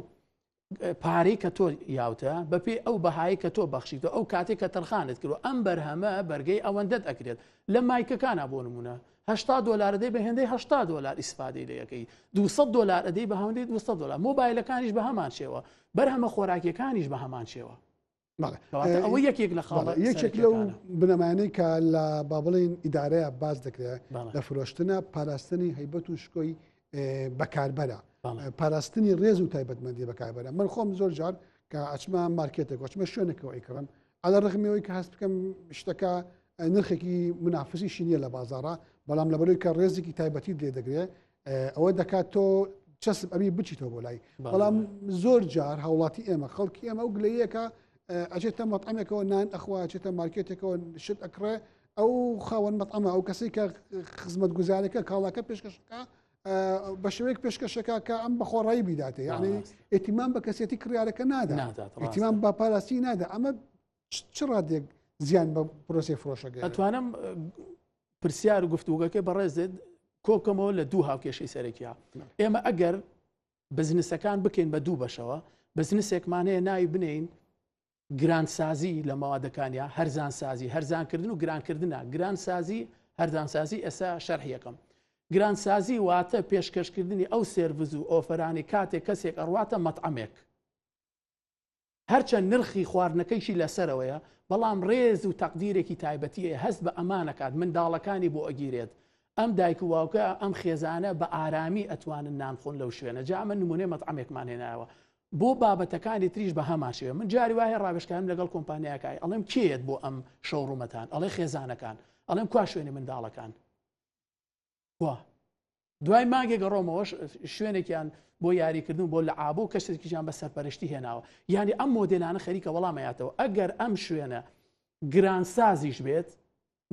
پارەی کە تۆ یاوتە بەپێی ئەو بەهای کە تۆ بەخشیتەوە ئەو کاتێک کە تەرخانت کردو ئەم بەرهەمە بەرگەی ئەوەندەت ئەکرێت لە مایکەکانە بۆ نمونە $80 دەی بە هێندەی $80 ئیسفادەی لە یەکەی $200 ئەدەی بە هەندەی $200 مۆبایلەکانیش بە هەمان شێوە بەرهەمە خۆراکیەکانیش بە هەمان شێوە ئەوە یەکێک لە خاڵ یەکێک لەو بنەمانەی کە لە با بڵێن ئیدارەیە باز دەکرێت لە فرۆشتنە پاراستنی هەیبەت و شکۆی بەکاربەرە پاراستنی ڕێز و تایبەتمەندی بەکاربەرە من خۆم زۆر جار کە ئەچمە مارکێتێک وچمە شوێنێکەوە ئەیکڕم ئەلە ڕخمیەوەی کە هەست بکەم شتەکە نرخێکی منافسی نییە لە بازارە بەڵام لەبەرەوەی کە ڕێزێکی تایبەتی لێ دەگرێت ئەوە دەکات تۆ چەسب ئەبی بچیتەوە بۆ لای بەڵام زۆر جار هاوڵاتی ئێمە خەڵکی ئێمە ئەو گلەیەکە ئەچێتە مەطعمێکەوە نان ئەخوا ئەچێتە مارکێتێکەوە شت ئەکڕێ ئەو خاوەن مەطعمە ئەو کەسی کە خزمەت گوزارەکە کاڵاکە پێشکەشەکە بە شێوەیەک پێشکەشەکە کە ئەم بەخۆڕایی بیداتێ یعنی ئێتیمان بە کەسێتی کڕیارەکە نادا ئێتیمان بە پاراسی نادا ئەمە چ ڕادێک زیان بە پرۆسی فرۆشەکە ئەتوانم پرسیار و گفتوگەکەی بەڕێزت کۆکەمەوە لە دوو هاوکێشەی سەرەکیە ئێمە ئەگەر بزنسەکان بکەین بە دوو بەشەوە بزنسێکمان هەیە ناوی بنین گرانسازی لە مەوادەکانیا هەرزانسازی هەرزانکردن و گرانکردنە گرانسازی هەرزانسازی ئێستا شەرحیەکەم گرانسازی واتە پێشکەشکردنی ئەو سێرڤز و ئۆفەرانی کاتێک کەسێک ئەڕواتە مەطعمێک هەرچەند نرخی خواردنەکەیشی لەسەرەوەیە بەڵام ڕێز و تەقدیرێکی تایبەتیە هەست بە ئەمانەکات منداڵەکانی بۆ ئەگیرێت ئەم دایک و واوکە ئەم خێزانە بە ئارامی ئەتوانن نانخۆن لەو شوێنە جا ئەمە نمونەی مەطعمێکمان هێنایەوە بۆ بابەتەکانی تریش بە هەماشەوە من جاری وایە ڕاوێژکارم لەگەڵ کۆمپانیاکای ئەڵێم کێت بۆ ئەم شەوڕومەتان ئەڵێ خێزانەکان ئەڵێم کوا شوێنی منداڵەکان وا دوای ماگێک ڕۆمەوەش شوێنێکیان بۆ یاریکردن بۆ لە ئابوو کەسێکیان بە سەرپەرشتی هێناوە یعنی ئەم مۆدلانە خەریکە وەڵامەیاتەوە ئەگەر ئەم شوێنە گرانسازیش بێت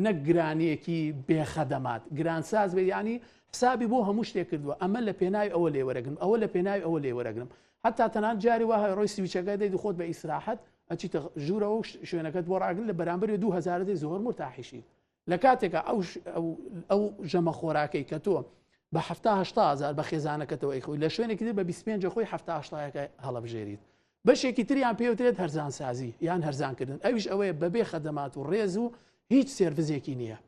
نەک گرانیەکی بێخەدەمات گرانساز بێت ینی حسابی بۆ هەموو شتێک کردووە ئەمە لە پێناوی ئەوە لێوەرەگرم ئەوە لە پێناوی ئەوە لێوەرەگرم حتا تەنان جاری وایە ڕۆی سویچەکە دەیت خۆت بە ئیسراحەت ئەچیتە ژوورەوە شوێنەکەت بۆ ڕاگرن لە بەرامبەر 2000 دەی زۆر مرتاحیشی لە کاتێکە ئەو ژەمە خۆراکەی کە تۆ بە 700 بە خێزانەکەتەوە ئەیخۆی لە شوێنێکی تر بە 25 خۆی 7 هەڵەبژێریت بەشێکی تریان پێوترێت هەرزانسازی یان هەرزانکردن ئەویش ئەوەیە بەبێ خەدەمات و ڕێز و هیچ سێرڤزێکی نییە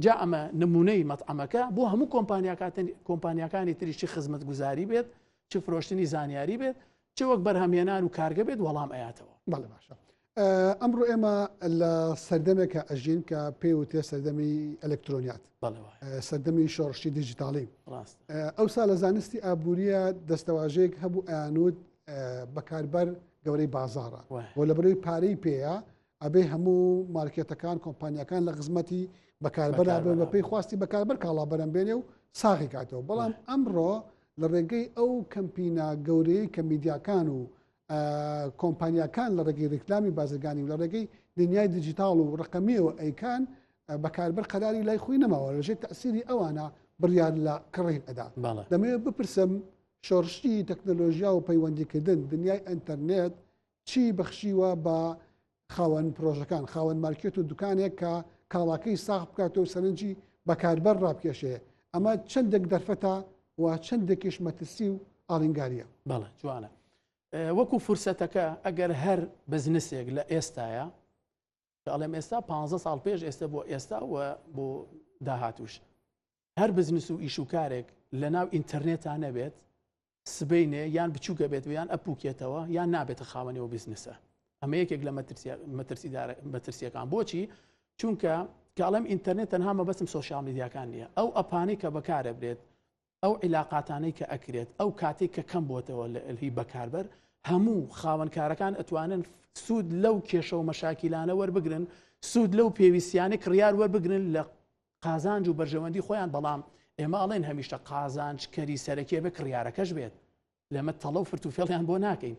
جا ئەمە نمونەی مەطعەمەکە بۆ هەموو کۆمپانیاکانی تریشی خزمەت گوزاری بێت چ فرۆشتنی زانیاری بێت چ وەک بەرهەمێنان و کارگە بێت وەڵام ئەیاتەوە بەڵێ باشە ئەمڕۆ ئێمە لە سەردەمێکە ئەژین کە پێی وتێ سەردەمی ئەلکترۆنیات سەردەمی شۆڕشتی دیجیتاڵی ئەوسا لە زانستی ئابوووریە دەستەواژەیەک هەبوو ئەیانوت بەکاربەر گەورەی بازاڕە بۆ لە بەرەوەی پارەی پێەیە ئەبێ هەموو مارکێتەکان کۆمپانیەکان لە خزمەتی بەکاربەر بە پێی خواستی بەکاربەر کاڵابەرم بێنێ و ساغی کاتەوە بەڵام ئەمڕۆ لە ڕێگەی ئەو کەمپینە گەورەی کە میدیاکان و کۆمپانیەکان لە ڕێگەی ڕێکلامی بازرگانی و لە ڕێگەی دنیای دیجیتاڵ و ڕقەمیەوە ئەیکان بەکاربەر قەراری لای خۆی نەماوە لەژێر تەسیری ئەوانە بڕیار لە کڕین ئەدا دەمەوێت بپرسم شۆڕشتی تەکنۆلۆژیا و پەیوەندیکردن دنیای ئینتەرنێت چی بەخشیوە بە خاوەن پرۆژەکان خاوەن مارکێت و دوکانێک کە کاڵاکەی ساغ بکاتەوە سەرنجی بەکاربەر ڕابکێشەیە ئەمە چەندێک دەرفەتە و چەندێکیش مەترسی و ئاڵنگاریە بەڵێ جوانە وەکو فرسەتەکە ئەگەر هەر بزنسێک لە ئێستاە ئەڵێم ئێستا 15 ساڵ پێش ئێستا بۆ ئێستا و بۆ داهاتوش هەر بزنس و ئیشوکارێک لە ناو ئینتەرنێتان نەبێت سبەینێ یان بچووکە بێت و یان ئەپوکێتەوە یان نابێتە خاوەنەوە بیزنسە ئەمە یەکێک لە مەترسیەکان بۆچی چونکە کاڵم ئینتەرنێت تەنها مەبەستم سۆشیال میدیاکان نییە ئەو ئەپانەی کە بەکارە برێت ئەو عیلاقاتانەی کە ئەکرێت ئەو کاتێک کە کەم بۆتەوە لەهی بەکاربەر هەموو خاوەنکارەکان ئەتوانن سوود لەو کێشە و مەشاکیلانە وەربگرن سوود لەو پێویستیانە کڕیار وەربگرن لە قازانج و بەرژەوەندی خۆیان بەڵام ئێمە ئەڵێن هەمیشە قازانج کەری سەرەکیە بە کڕیارەکەش بێت لەمە تەڵە و فرتوفێڵیان بۆ ناکەین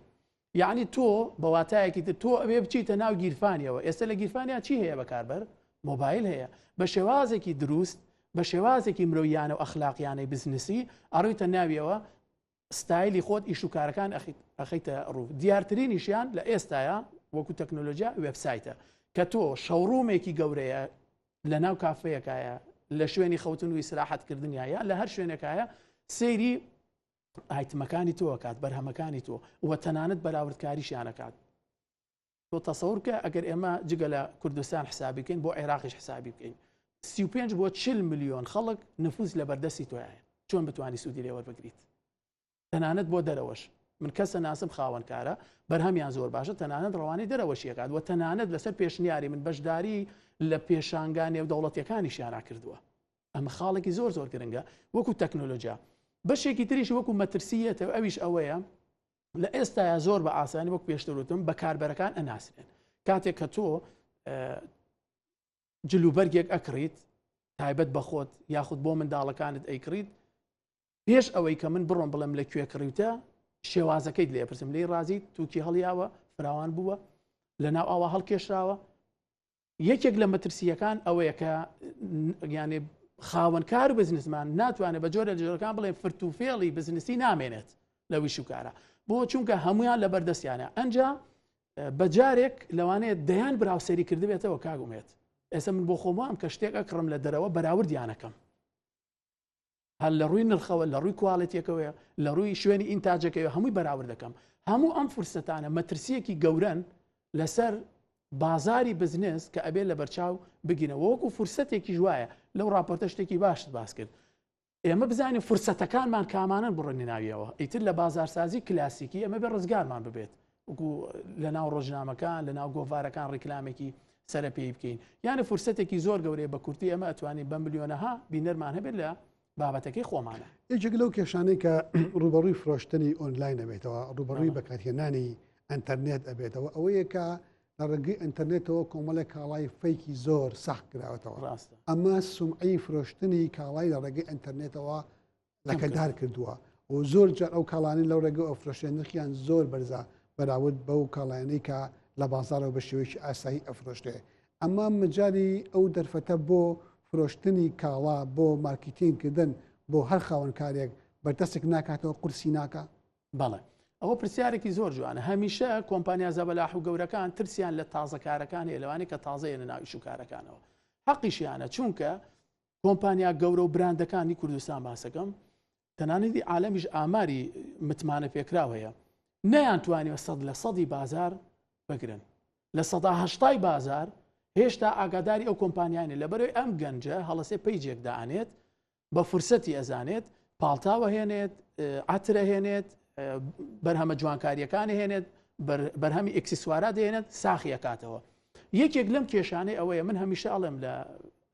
یعنی تۆ بەواتایەکی تر تۆ ئەوێ بچیتە ناو گیرفانیەوە ئێستا لە گیرفانیا چی هەیە بەکاربەر مۆبایل هەیە بە شێوازێکی دروست بە شێوازێکی مرۆیانە و ئەخلاقیانەی بزنسی ئەڕوویتە ناویەوە ستایلی خۆت ئیشوکارەکان ئەخیتە ڕوو دیارترینیشیان لە ئێستاە وەکو تەکنۆلۆژیا وێبسایتە کە تۆ شەوڕومێکی گەورەیە لە ناو کافەیەکایە لە شوێنی خەوتن و ئیسراحەتکردنیایە لە هەر شوێنێکایە سەیری ئایتمەکانی تۆکات بەرهەمەکانی تۆ وە تەنانەت بەراوردکاریشیانەکات تۆ تەسەورکە ئەگەر ئێمە جگە لە کوردستان حسابی بکەین بۆ عێراقیش حسابی بکەین 35 بۆ 40 ملیۆن خەڵک نفوس لە بەردەستی تۆیان چۆن بتوانانی سوودی لێوەربگریت تەنانەت بۆ دەرەوەش من کەسە ناسم خاوەنکارە بەرهەمیان زۆر باشە تەنانەت ڕەوانی دەرەوەشیەکات و تەنانەت لەسەر پێشنیاری من بەشداری لە پێشانگانی و دەوڵەتیەکانیشیانە کردووە ئەمە خاڵێکی زۆر زۆر گرنگە وەکو تەکنۆلۆژیا بەشێکی تریش وەکو مەترسیەتەوە ئەویش ئەوەیە لە ئێستاە زۆر بە ئاسانی وەک پێشتروتم بەکاربەرەکان ئەناسرێن کاتێک کە تۆ جلوبەرگێک ئەکڕیت تایبەت بەخۆت یاخود بۆ منداڵەکانت ئەیکڕیت پێش ئەوەی کە من بڕۆم بڵم لە کوێ کڕیوتە شێوازەکەیت لێپرسم لێی ڕازیت تووکی هەڵیاوە فراوان بووە لە ناو ئاوا هەڵکێشراوە یەکێک لە مەترسیەکان ئەوەیە کە یانێ خاوەنکار و بزنسمان ناتوانێت بە جۆرە جۆرەکان بڵێن فرتوفێڵی بزنسی نامێنێت لە ویشوکارە بۆ چونکە هەمویان لە بەردەستیانە ئەنجا بەجارێک لەوانەیە دەیان براوسەری کردبێتەوە کاگومێت ئێستا من بۆ خۆمام کە شتێک ئەکڕم لە دەرەوە بەراوردیانەکەم هەل لە ڕووی نرخەوە لە ڕووی کوواڵەتیەکەوەیە لە ڕووی شوێنی ئینتاجەکەوە هەمووی بەراورد دەکەم هەموو ئەم فرسەتانە مەترسیەکی گەورەن لەسەر بازاری بزنس کە ئەبێت لە بەرچاو بگینەوە وەکو فرسەتێکی جوایە لەو راپۆرتە شتێکی باشت باس کرد ئێمە بزانین فرسەتەکانمان کامانن بڕێنی ناویەوە ئیتر لە بازارسازی کلاسیکی ئەمە بێ ڕزگارمان ببێت وەکو لە ناو ڕۆژنامەکان لە ناو گۆڤارەکان ڕیکلامێکی سەرە پێی بکەین یانە فرسەتێکی زۆر گەورەیە بە کورتی ئەمە ئەتوانین بە ملیۆنەها بینەرمان هەبێت لە بابەتەکەی خۆمانە. یەکێک لەو کێشانەی کە ڕوبەڕووی فرۆشتنی ئۆنلاین ئەبێتەوە ڕوبەڕووی بەکارهێنانی ئەنتەرنێت ئەبێتەوە ئەوەیە کە لە ڕێگەی ئەنتەرنێتەوە کۆمەڵێک کاڵای فەیکی زۆر سەخت کراوەتەوە ڕاستە ئەمە سومعی فرۆشتنی کاڵای لە ڕێگەی ئەنتەرنێتەوە لەکەدار کردووە و زۆر جار ئەو کاڵانی لەو ڕێگە ئەو فرۆشتن نرخیان زۆر بەرزە بەراورد بەو کاڵایانەی کە لە بازارەوە بە شێوەیەکی ئاسایی ئەفرۆشتێ ئەمە مجاری ئەو دەرفەتە بۆ فرۆشتنی کاڵا بۆ مارکتینگکردن بۆ هەر خاوەنکارێک بەردەستێک ناکاتەوە قورسی ناکە بەڵێ ئەوە پرسیارێکی زۆر جوانە هەمیشە کۆمپانیا زەبەلاح و گەورەکان ترسیان لە تازەکارەکان هەیە لەوانەیە کە تازەیە ناوی شوکارەکانەوە حەقیشیانە چونکە کۆمپانیا گەورە و براندەکانی کوردستان باسەکەم تەنانەتی عالەمیش ئاماری متمانە پێکراو هەیە نەیانتوانیوە 100% بازار بگرن لە 180 بازار هێشتا ئاگاداری ئەو کۆمپانیانە لەبەرەوەی ئەم گەنجە هەڵەسێ پەیجێک دائانێت بە فرسەتی ئەزانێت پاڵتاوە هێنێت عاترە هێنێت بەرهەمە جوانکاریەکانی هێنێت بەرهەمی ئەکسسوارات دێنێت ساخی ئەکاتەوە یەکێک لەم کێشانەی ئەوەیە من هەمیشە ئەڵێم لە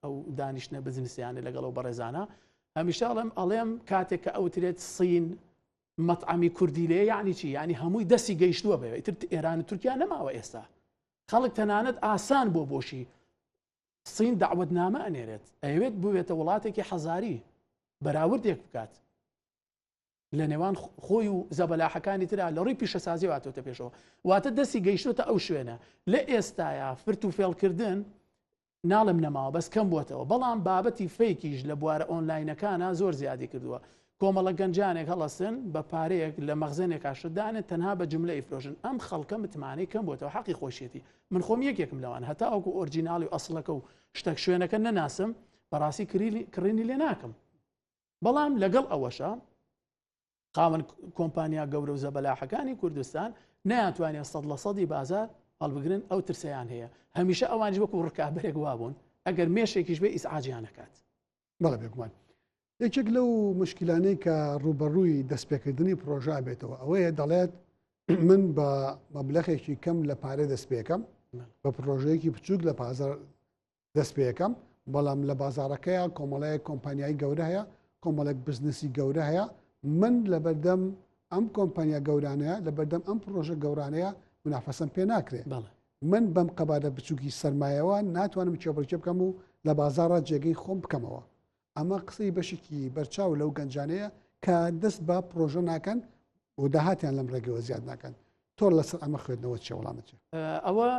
ئەو دانیشتە بزنسیانە لەگەڵ ئەو بەڕێزانە هەمیشە ئەڵێم کاتێک کە ئەوترێت سین مەطعمی کوردی لێ یعنی چی یعنی هەمووی دەستی گەیشتووە بێ ئیتر ئێران و تورکیا نەماوە ئێستا خەڵک تەنانەت ئاسان بۆ بۆشی سین داوەتنامە ئەنێرێت ئەوێت بوێتە وڵاتێکی حەزاری بەراوردێک بکات لە نێوان خۆی و زەبەلاحەکانی ترا لە ڕووی پیشەسازی واتۆتە پێشەوە واتە دەستی گەیشتوتە ئەو شوێنە لە ئێستاە فرت و فێڵکردن ناڵم نەماوە بەس کەم بووەتەوە بەڵام بابەتی فەیکیش لە بوارە ئۆنلاینەکانە زۆر زیادی کردووە کۆمەڵە گەنجانێک هەڵەسن بە پارەیەک لە مەخزنێک ئاشدانێت تەنها بە جملە ئیفرۆژن ئەم خەڵکە متمانەی کەم بووەتەوە حەقی خۆشیەتی من خۆم یەکێکم لەوان هەتا ئەوکو ئۆرجیناڵی و ئەسڵەکە و شتێک شوێنەکە نەناسم بەڕاستی کڕینی لێ ناکەم بەڵام لەگەڵ ئەوەشە قاون کۆمپانیا گەورە و زەبەلاحەکانی کوردستان نەیانتوانێت 100% بازار هەڵبگرن ئەو ترسیان هەیە هەمیشە ئەوانش وەکو ڕکابەرێک وابوون ئەگەر مێشێکیش بێ ئیسعاجیان نەکات بەڵێ بێگومان یەکێک لەو مشکلانەی کە ڕوبەڕووی دەستپێکردنی پرۆژە بێتەوە ئەوەیە دەڵێت من بە مەبلەغێکی کەم لە پارێ دەست پێکەم بە پرۆژەیەکی بچووک لە پازار دەست پێەکەم بەڵام لە بازارەکەیە کۆمەڵەیە کۆمپانیای گەورە هەیە کۆمەڵێک بزنسی گەورە هەیە من لە بەردەم ئەم کۆمپانیا گەورانەیە لە بەردەم ئەم پرۆژە گەورانەیە منافەسەم پێ ناکرێت من بەم قەبارە بچووکی سەرمایەوە ناتوانم چێبڕکێ بکەم و لە بازارە جێگەی خۆم بکەمەوە ئەمە قسەی بەشێکی بەرچاو لەو گەنجانەیە کە دەست بە پرۆژە ناکەن و داهاتیان لەم ڕێگەوە زیاد ناکەن تۆ لەسەر ئەمە خوێندنەوە چێ وەڵامەت چێ ئەوە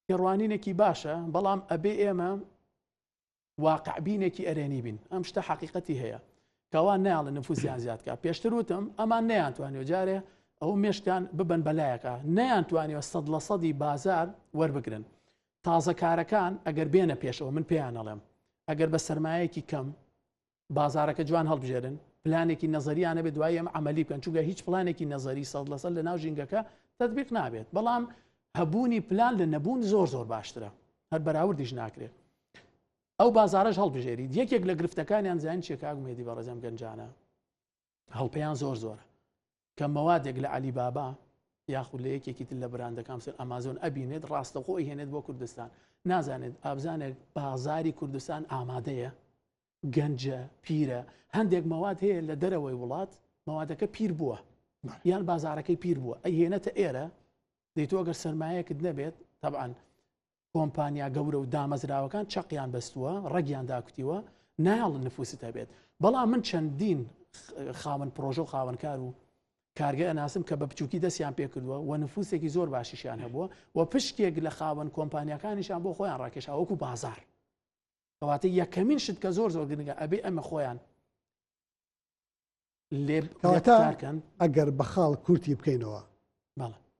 پێڕوانینێکی باشە بەڵام ئەبێ ئێمە واقعبینێکی ئەرێنی بین ئەم شتە حەقیقەتی هەیە کەوان نەیاڵە نفوسیان زیادکە پێشتر وتم ئەمان نەیانتوانێت جارێ ئەو مێشتیان ببن بەلایەکە نەیانتوانێت 100% بازار وەربگرن تازەکارەکان ئەگەر بێنە پێشەوە من پێیان ئەڵێم ئەگەر بە سەرمایەکی کەم بازارەکە جوان هەڵبژێرن پلانێکی نەزەریانە بێ دوای ئەم عملی بکەن چونکە هیچ پلانێکی نەزەری 100% لە ناو ژینگەکە تەطبیق نابێت بەڵام هەبوونی پلان لە نەبوون زۆر باشترە هەر بەراوردیش ناکرێت ئەو بازارەش هەڵبژێریت یەکێک لە گرفتەکانیان زیان چێ کاگومێدی بەڕێزەم گەنجانە هەڵپەیان زۆرە کە مەوادێک لە عەلی بابا یاخود لە یەکێکی تر لە براندەکان مثل ئەمازۆن ئەبینێت ڕاستەخۆی هێنێت بۆ کوردستان نازانێت ئابزانێت بازاری کوردستان ئامادەیە گەنجە پیرە هەندێک مەواد هەیە لە دەرەوەی وڵات مەوادەکە پیر بووە یان بازارەکەی پیر بووە ئەی هێنێتە ئێرە دەیتۆ ئەگەر سەرمایەکت نەبێت طبعاً کۆمپانیا گەورە و دامەزراوەکان چەقیان بەستووە ڕەگیان داکوتیوە نایڵ نفوست هەبێت بەڵام من چەندین خاوەن پرۆژە و خاوەنکار و کارگە ئەناسم کە بە بچووکی دەستیان پێکردووە و نفوسێکی زۆر باشیشیان هەبووە و پشتێک لە خاوەن کۆمپانیەکانیشان بۆ خۆیان ڕاکێشا وەکو بازار کەواتە یەکەمین شت کە زۆر گرنگە ئەبێ ئەمە خۆیان لێکەن ئەگەر بەخاڵ کورتی بکەینەوە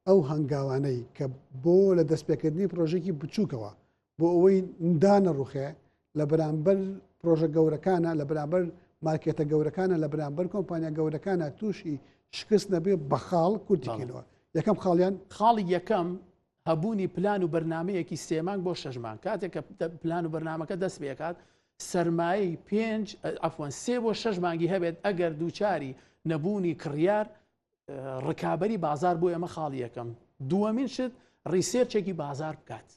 ئەو هەنگاوانەی کە بۆ لە دەستپێکردنی پرۆژێکی بچووکەوە بۆ ئەوەی دانە ڕوخێ لە بەرامبەر پرۆژە گەورەکانە لە بەرامبەر مارکێتە گەورەکانە لە بەرامبەر کۆمپانیا گەورەکانە تووشی شکست نەبێ بەخاڵ کورتیکەوە یەکەم خاڵیان خاڵی یەکەم هەبوونی پلان و بەرنمەیەکی 3 مانگ بۆ 6 مانگ کاتێک کە پلان و بەرنمەکە دەست پێکات سەرمایی 3 بۆ 6 مانگی هەبێت ئەگەر دووچاری نەبوونی کڕیار ڕکابەری بازار بۆ ئێمە خاڵی یەکەم دووەمین شت ریسێرچێکی بازار بکات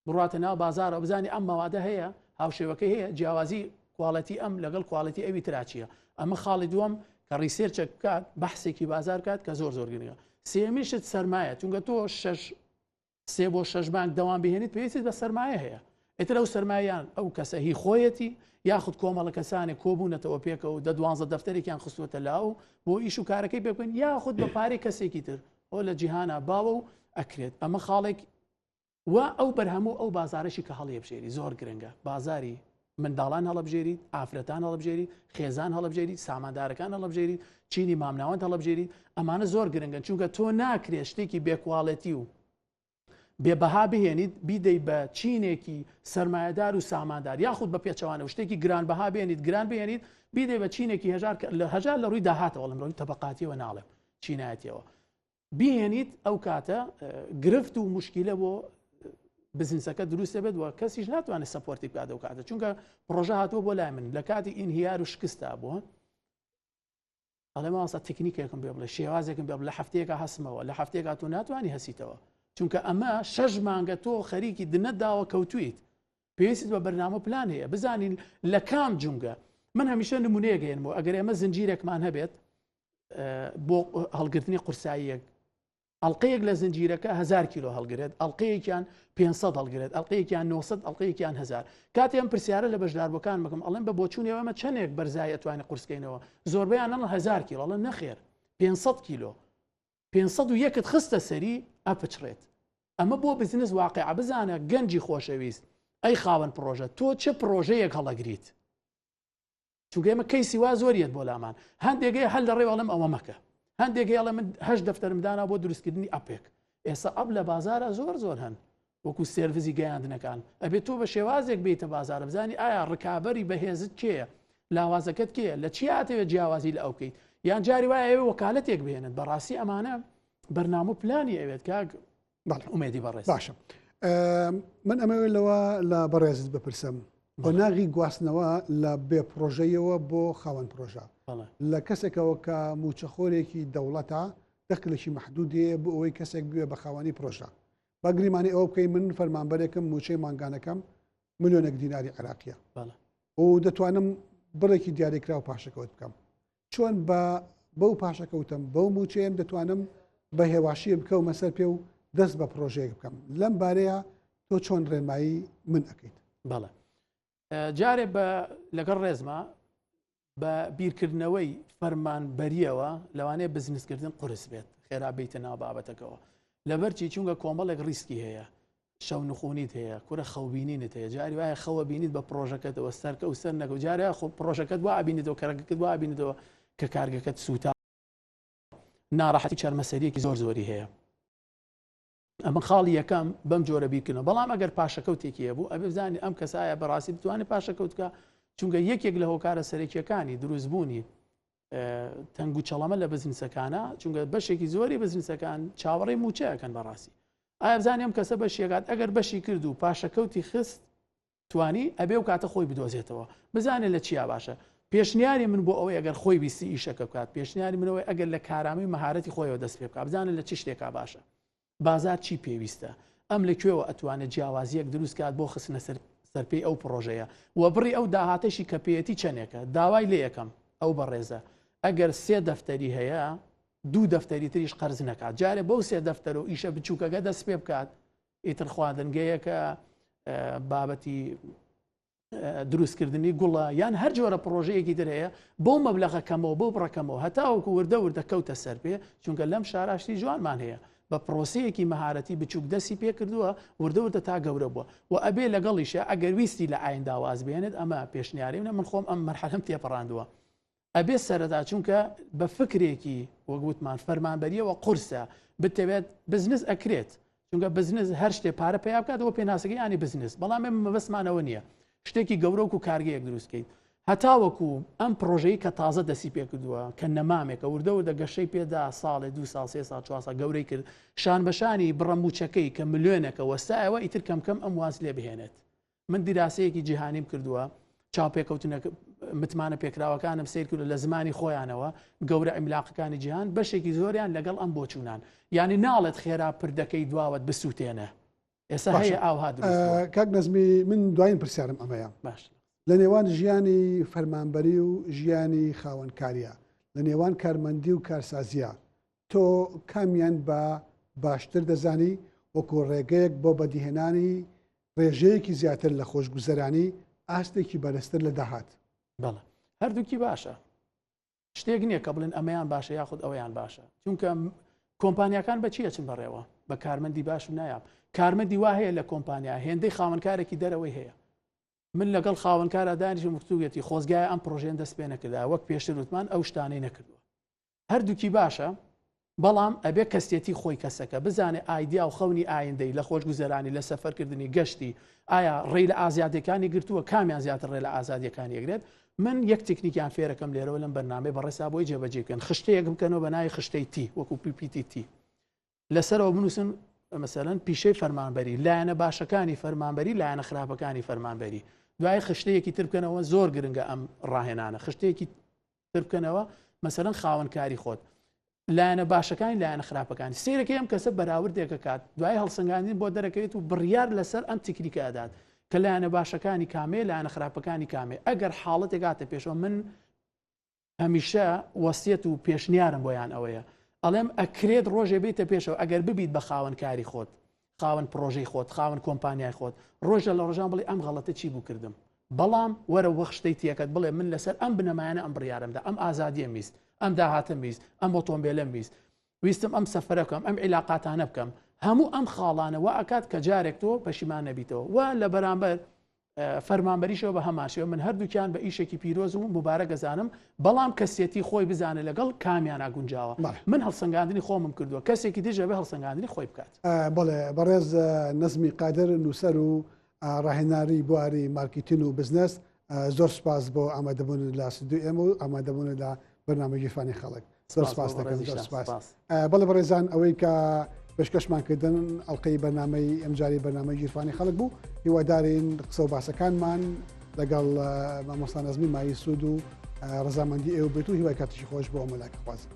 بڕاتە ناو بازارە بزانانی ئەم مەوادە هەیە هاوشێوەکە هەیە جیاوازی کوالەتی ئەم لەگەڵ کوالەتی ئەوی تراچیە ئەمە خاڵی دووەم کە ڕیسێرچە بکات بەحسێکی بازار کات کە زۆر گرنگە سێمیشت سەرمایە چونکە تۆ 3 بۆ 6 بانک دەوام بهێنیت پێویست بە سەرمایە هەیە ئێتر ئەو سەرمایان ئەو کەسە هی خۆیەتی یاخود کۆمەڵە کەسانێک کۆبوونەتەوە پێکەوە 12 دەفتەرێکیان خستوەتە لاو بۆ ئیش و کارەکەی پێ بکەین یاخود بە پارەی کەسێکی تر ئەو لە جیهانە باوە و ئەکرێت ئەمە خاڵێک و ئەو بەرهەموو ئەو بازارەشی کە هەڵێبژێری زۆر گرنگە بازاری منداڵان هەڵەبژێریت ئافرەتان هەڵەبژێریت خێزان هەڵەبژێریت ساماندارەکان هەڵەبژێریت چینی مامناوەند هەڵەبژێریت ئەمانە زۆر گرنگن چونکە تۆ ناکرێت شتێکی بێکواڵەتی و بێبەها بهێنیت بیدەی بە چینێکی سەرمایه‌دار و ساماندار یاخود بە پێچەوانە شتێکی گرانبەها بێنیت گران بهێنیت بیدەی بە چینێکی هەژار لە ڕووی داهاتەوە لەم ڕووی تەبەقاتیەوە ناڵێم چینایەتیەوە بهێنیت ئەو کاتە گرفت و مشکیلە بۆ بزنسەکە دروستە بێت وە کەسیش ناتوانێت سەپۆرتی بکات ئەو کاتە چونکە پرۆژە هاتووە بۆ لای من لە کاتی ئینهیار و شکستە بووە ئەڵێ ماوەستا تکنیکێکم پێ بڵێ شێوازێکم پێ بڵێ لە هەفتەیەکە هەسمەوە لە هەفتەیەکە تۆ ناتوانانی هەسیتەوە چونکە ئەمە 6 مانگە تۆ خەریکی دنەتداوە کەوتویت پێویستیت بە بەرنامە پلان هەیە بزانین لە کام جونگە من هەمیشە نمونەیەک هێنمەوە ئەگەر ئێمە زنجیرێکمان هەبێت بۆ هەڵگرتنی قورساییەک ئەڵلقەیەک لە زنجیرەکە 1000 کیلۆ هەڵگرێت ئەڵلقەیەکیان 500 هەڵگرێت ئەڵلقەیەکیان 900 ئەڵلقەیەکیان 1000 کاتی ئەم پرسیارە لە بەشداربووەکان بکەم ئەڵێن بە بۆچوونەوە ئەمە چەندێک بەرزایە توانێت قورسکەینەوە زۆربەیان ئەڵێن 1000 کیلۆ ئەڵێن نەخێر 500 کیلۆ 501 خستە سەری ئەپچڕێت ئەمە بۆ بزنس واقعە بزانە گەنجی خۆشەویست ئەی خاوەن پرۆژە تۆ چه پرۆژەیەک هەڵەگریت چونکە ئێمە کەیسی وا زۆریت بۆ لامان هەندێکەیە هەل لە ڕێوەڵم ئەوە مەکە هەندێکی ئەڵێ من 8 دەفتەرم دانا بۆ دروستکردنی ئەپێک ئێستا ئەپ لە بازارە زۆر هەن وەکو سێرڤیزی گەیاندنەکان ئەبێت تۆ بە شێوازێک بیتە بازارە بزانی ئایا ڕکابەری بەهێزت کێیە لاوازەکەت کێیە لە چی هاتەوێت جیاوازی لە ئەو بکەیت یان جاری وایە ئەوێ وەکالەتێک بهێنن بەڕاستی ئەمانە بەرنامە و پلانی ئەوێت کاک ئومێدی بەڕێز باشە من ئەمەوێت لەوە لە بەڕێزت بپرسم قۆناغی گواستنەوە لە بێ پرۆژەیەوە بۆ خاوەن پرۆژە لە کەسێکەوە کە موچەخۆرێکی دەوڵەتە دەخلێکی محدودێ بۆ ئەوەی کەسێک بوێ بە خاوەنی پرۆژە با گریمانی ئەوە بکەی من فەرمانبەرێکم موچەی مانگانەکەم ملیۆنێک دیناری عێراقیە و دەتوانم بڕێکی دیارێکرا و پاشەکەوت بکەم چۆن بەو پاشەکەوتم بەو موچەیەم دەتوانم بە هێواشیە بکە و مەسەر پێ و دەست بە پرۆژەیەک بکەم لەم بارەیە تۆ چۆن ڕێنمایی من ئەەکەیت بەڵێ جارێ لەگەڵ ڕێزمە بە بیرکردنەوەی فەرمانبەریەوە لەوانەیە بزنسکردن قورس بێت خێرا بیتە ناو بابەتەکەەوە لەبەرچی چونکە کۆمەڵێک ریسکی هەیە شەو نخۆنیت هەیە کورە خەوبینینت هەیە جاری وایە خەوە بینیت بە پرۆژەکەتەوە سەرکە و سەر نەکە جارە پرۆژەکەت وا ئابینێتەوە کەرەکەت وا ئابینێتەوە کە کارگەکەت سوتا ناڕەحەتی چارمەسەریەکی زۆری هەیە ئەمە خاڵی یەکەم بەم جۆرە بیرکردنەوە بەڵام ئەگەر پاشەکەوتێکی هەبوو ئەبێ بزانانی ئەم کەسایە بەڕاستی بتوانێت پاشەکەوتکە چونکە یەکێک لە هۆکارە سەرەکیەکانی دروستبوونی تەنگ و چەڵەمە لە بزنسەکانە چونکە بەشێکی زۆری بزنسەکان چاوەڕێی موچەکەن بەڕاستی ئایا بزانانی ئەم کەسە بەشیەکات ئەگەر بەشی کرد و پاشەکەوتی خست توانی ئەبێ و کاتە خۆی بدۆزێتەوە بزانێت لە چیا باشە پێشنیاری من بۆ ئەوەی ئەگەر خۆی بیستی ئیشەکە بکات پێشنیاری منەوەی ئەگەر لە کارامی مەهارەتی خۆیەوە دەست پێ بکات بزانێت لە چ شتێکا باشە بازار چی پێویستە ئەم لەکوێوە ئەتوانێت جیاوازیەک دروست کات بۆ خستنە سەرپێی ئەو پرۆژەیە و بڕی ئەو داهاتەشی کە پێەتی چەندێکە داوای لێ یەکەم ئەو بەڕێزە ئەگەر 3 دەفتەری هەیە 2 دەفتەری تریش قەرز نەکات جارێ بەو 3 دەفتەر و ئیشە بچووکەکە دەست پێ بکات ئیتر خواردنگەیەکە بابەتی دروستکردنی گوڵە یان هەر جۆرە پرۆژەیەکی تر هەیە بۆ مەبلەغە کەمەوە بۆ بڕەکەمەوە هەتاوەکو وردە کەوتە سەر پێ چونکە لەم شاراشتی جوانمان هەیە بە پرۆسەیەکی مەهارەتی بچووک دەستی پێ کردووە وردە تا گەورە بووە و ئەبێ لەگەڵیشە ئەگەر ویستی لە ئاین داواز بێنێت ئەمە پێشنیاری منە من خۆم ئەم مەرحەلەم تێپەڕاندووە ئەبێ سەرەتا چونکە بە فکرێکی وەگوتمان فەرمانبەریەوە قورسە بتەوێت بزنس ئەکرێت چونکە بزنس هەر شتێ پارە پێیا بکاتەوە پێناسەکەی ینی بزنس بەڵام ئێمە مەبەستمانەوە نییە شتێکی گەورە و کارگەیەک دروستکەیت هەتاوەکو ئەم پرۆژەی کە تازە دەسی پێ کردووە کە نەمامێکە وردە گەشەی پێدا ساڵێ 2 ساڵ 3 ساڵ 4 ساڵ گەورەی کرد شان بەشانی بڕەموچەکەی کە ملیۆنێکە وەستایەوە ئیتر کەم ئەم واز لێ بهێنێت من دیراسەیەکی جیهانیم کردووە چاوپێکەوتنەکە متمانە پێکراوەکانم سیر کرد لە زمانی خۆیانەوە گەورە ئیملاقەکانی جیهان بەشێکی زۆریان لەگەڵ ئەم بۆچوونان یعنی ناڵێت خێرا پردەکەی دواوت بسووتێنە ئێستا هەیە ئاوها کاک نەزمی من دوایین پرسیارم ئەمەیە باش لە نێوان ژیانی فەرمانبەری و ژیانی خاوەنکاریە لە نێوان کارمەندی و کارسازیە تۆ کامیان بە باشتر دەزانی وەکو ڕێگەیەک بۆ بەدیهێنانی ڕێژەیەکی زیاتر لە خۆشگوزەرانی ئاستێکی بەرزتر لە داهات بەڵێ هەردووکی باشە شتێک نییە کە بڵێن ئەمەیان باشە یاخود ئەوەیان باشە چونکە کۆمپانیەکان بە چیە چن بەڕێوە بە کارمەندی باش و نایاب کارمەندی وا هەیە لە کۆمپانیا هێندەی خاوەنکارێکی دەرەوەی هەیە من لەگەڵ خاوەنکارە دانیشم مرتوگەتی خۆزگای ئەم پرۆژێن دەست پێ نەکردا وەک پێشتر وتمان ئەو شتانەی نەکردووە هەردووکی باشە بەڵام ئەبێ کەسێتی خۆی کەسەکە بزانێ ئایدیا و خەونی ئایندەی لە خۆشگوزەرانی لە سەفەرکردنی گەشتی ئایا ڕێی لە ئازادیەکانی گرتووە کامیان زیاتر ڕێ لە ئازادیەکانی یەکرێت من یەک تکنیکیان فێرەکەم لێرەوە لەم بەرنامەی بەڕێسا بۆی جێبەجێکەن خشتەیەک بکەنەوە بە ناوی خشتەی تی وەکو PPTT لەسەرەوە بنووسن مەسەلەن پیشەی فەرمانبەری لایەنە باشەکانی فەرمانبەری لایەنە خراپەکانی فەرمانبەری دوای خشتەیەکی تر بکەنەوە زۆر گرنگە ئەم ڕاهێنانە خشتەیەکی تر بکەنەوە مەسەلەن خاوەنکاری خۆت لایەنە باشەکانی لایەنە خراپەکانی سیرەکەی ئەم کەسە بەراوردێکە کات دوای هەڵسەنگاندن بۆ دەرەکەوێت و بڕیار لەسەر ئەم تکنیکە ئەدات کە لایەنە باشەکانی کامێ لایەنە خراپەکانی کامێ ئەگەر حاڵەتێک هاتە پێشەوە من هەمیشە وەسیەت و پێشنیارم بۆیان ئەوەیە ئەڵێم ئەکرێت ڕۆژێ بیتە پێشەوە ئەگەر ببیت بە خاوەنکاری خۆت خاوەن پرۆژەی خۆت خاوەن کۆمپانیای خۆت ڕۆژە لە ڕۆژان بڵێ ئەم غەڵەتە چی بوو کردم بەڵام وەرە وەخشتەی تیەکەت بڵێ من لەسەر ئەم بنەمایانە ئەم بڕیارمدا ئەم ئازادیە میست ئەم داهاتە میست ئەم ئۆتۆمبیلە میست ویستم ئەم سەفەرە بکەم ئەم عیلاقاتانە بکەم هەموو ئەم خاڵانە وا ئەکات کە جارێک تۆ پەشیمان نەبیتەوە و لە بەرامبەر فەرمانبەریشەوە بە هەماشەوە من هەردووکیان بە ئیشێکی پیرۆز و مبارە گەزانم بەڵام کەسێتی خۆی بزانە لەگەڵ کامیان ئاگونجاوە من هەڵسەنگاندنی خۆمم کردووە کەسێکی دیژە بە هەڵسەنگاندنی خۆی بکات بڵێ بەڕێز نەزمی قادر نووسەر و ڕاهێناری بواری مارکتین و بزنس زۆر سپاس بۆ ئامادەبوون لە سودو ئێمە و ئامادەبوون لە بەرنامە گیرفانی خەڵک زۆر سپاس دەکەم زۆر سپاس بەڵێ بەڕێزان ئەوەی کە پێشکەشمانکردن ئەڵلقەی بەرنامەی ئەمجاری بەرنامەی گیرفانی خەڵک بوو هیوادارین قسە و باسەکانمان لەگەڵ مامۆستا نەزمی مایی سوود و ڕەزامەندی ئێوە بێت و هیوای کاتیشی خۆش بۆ ئەمەلاکە خوازم.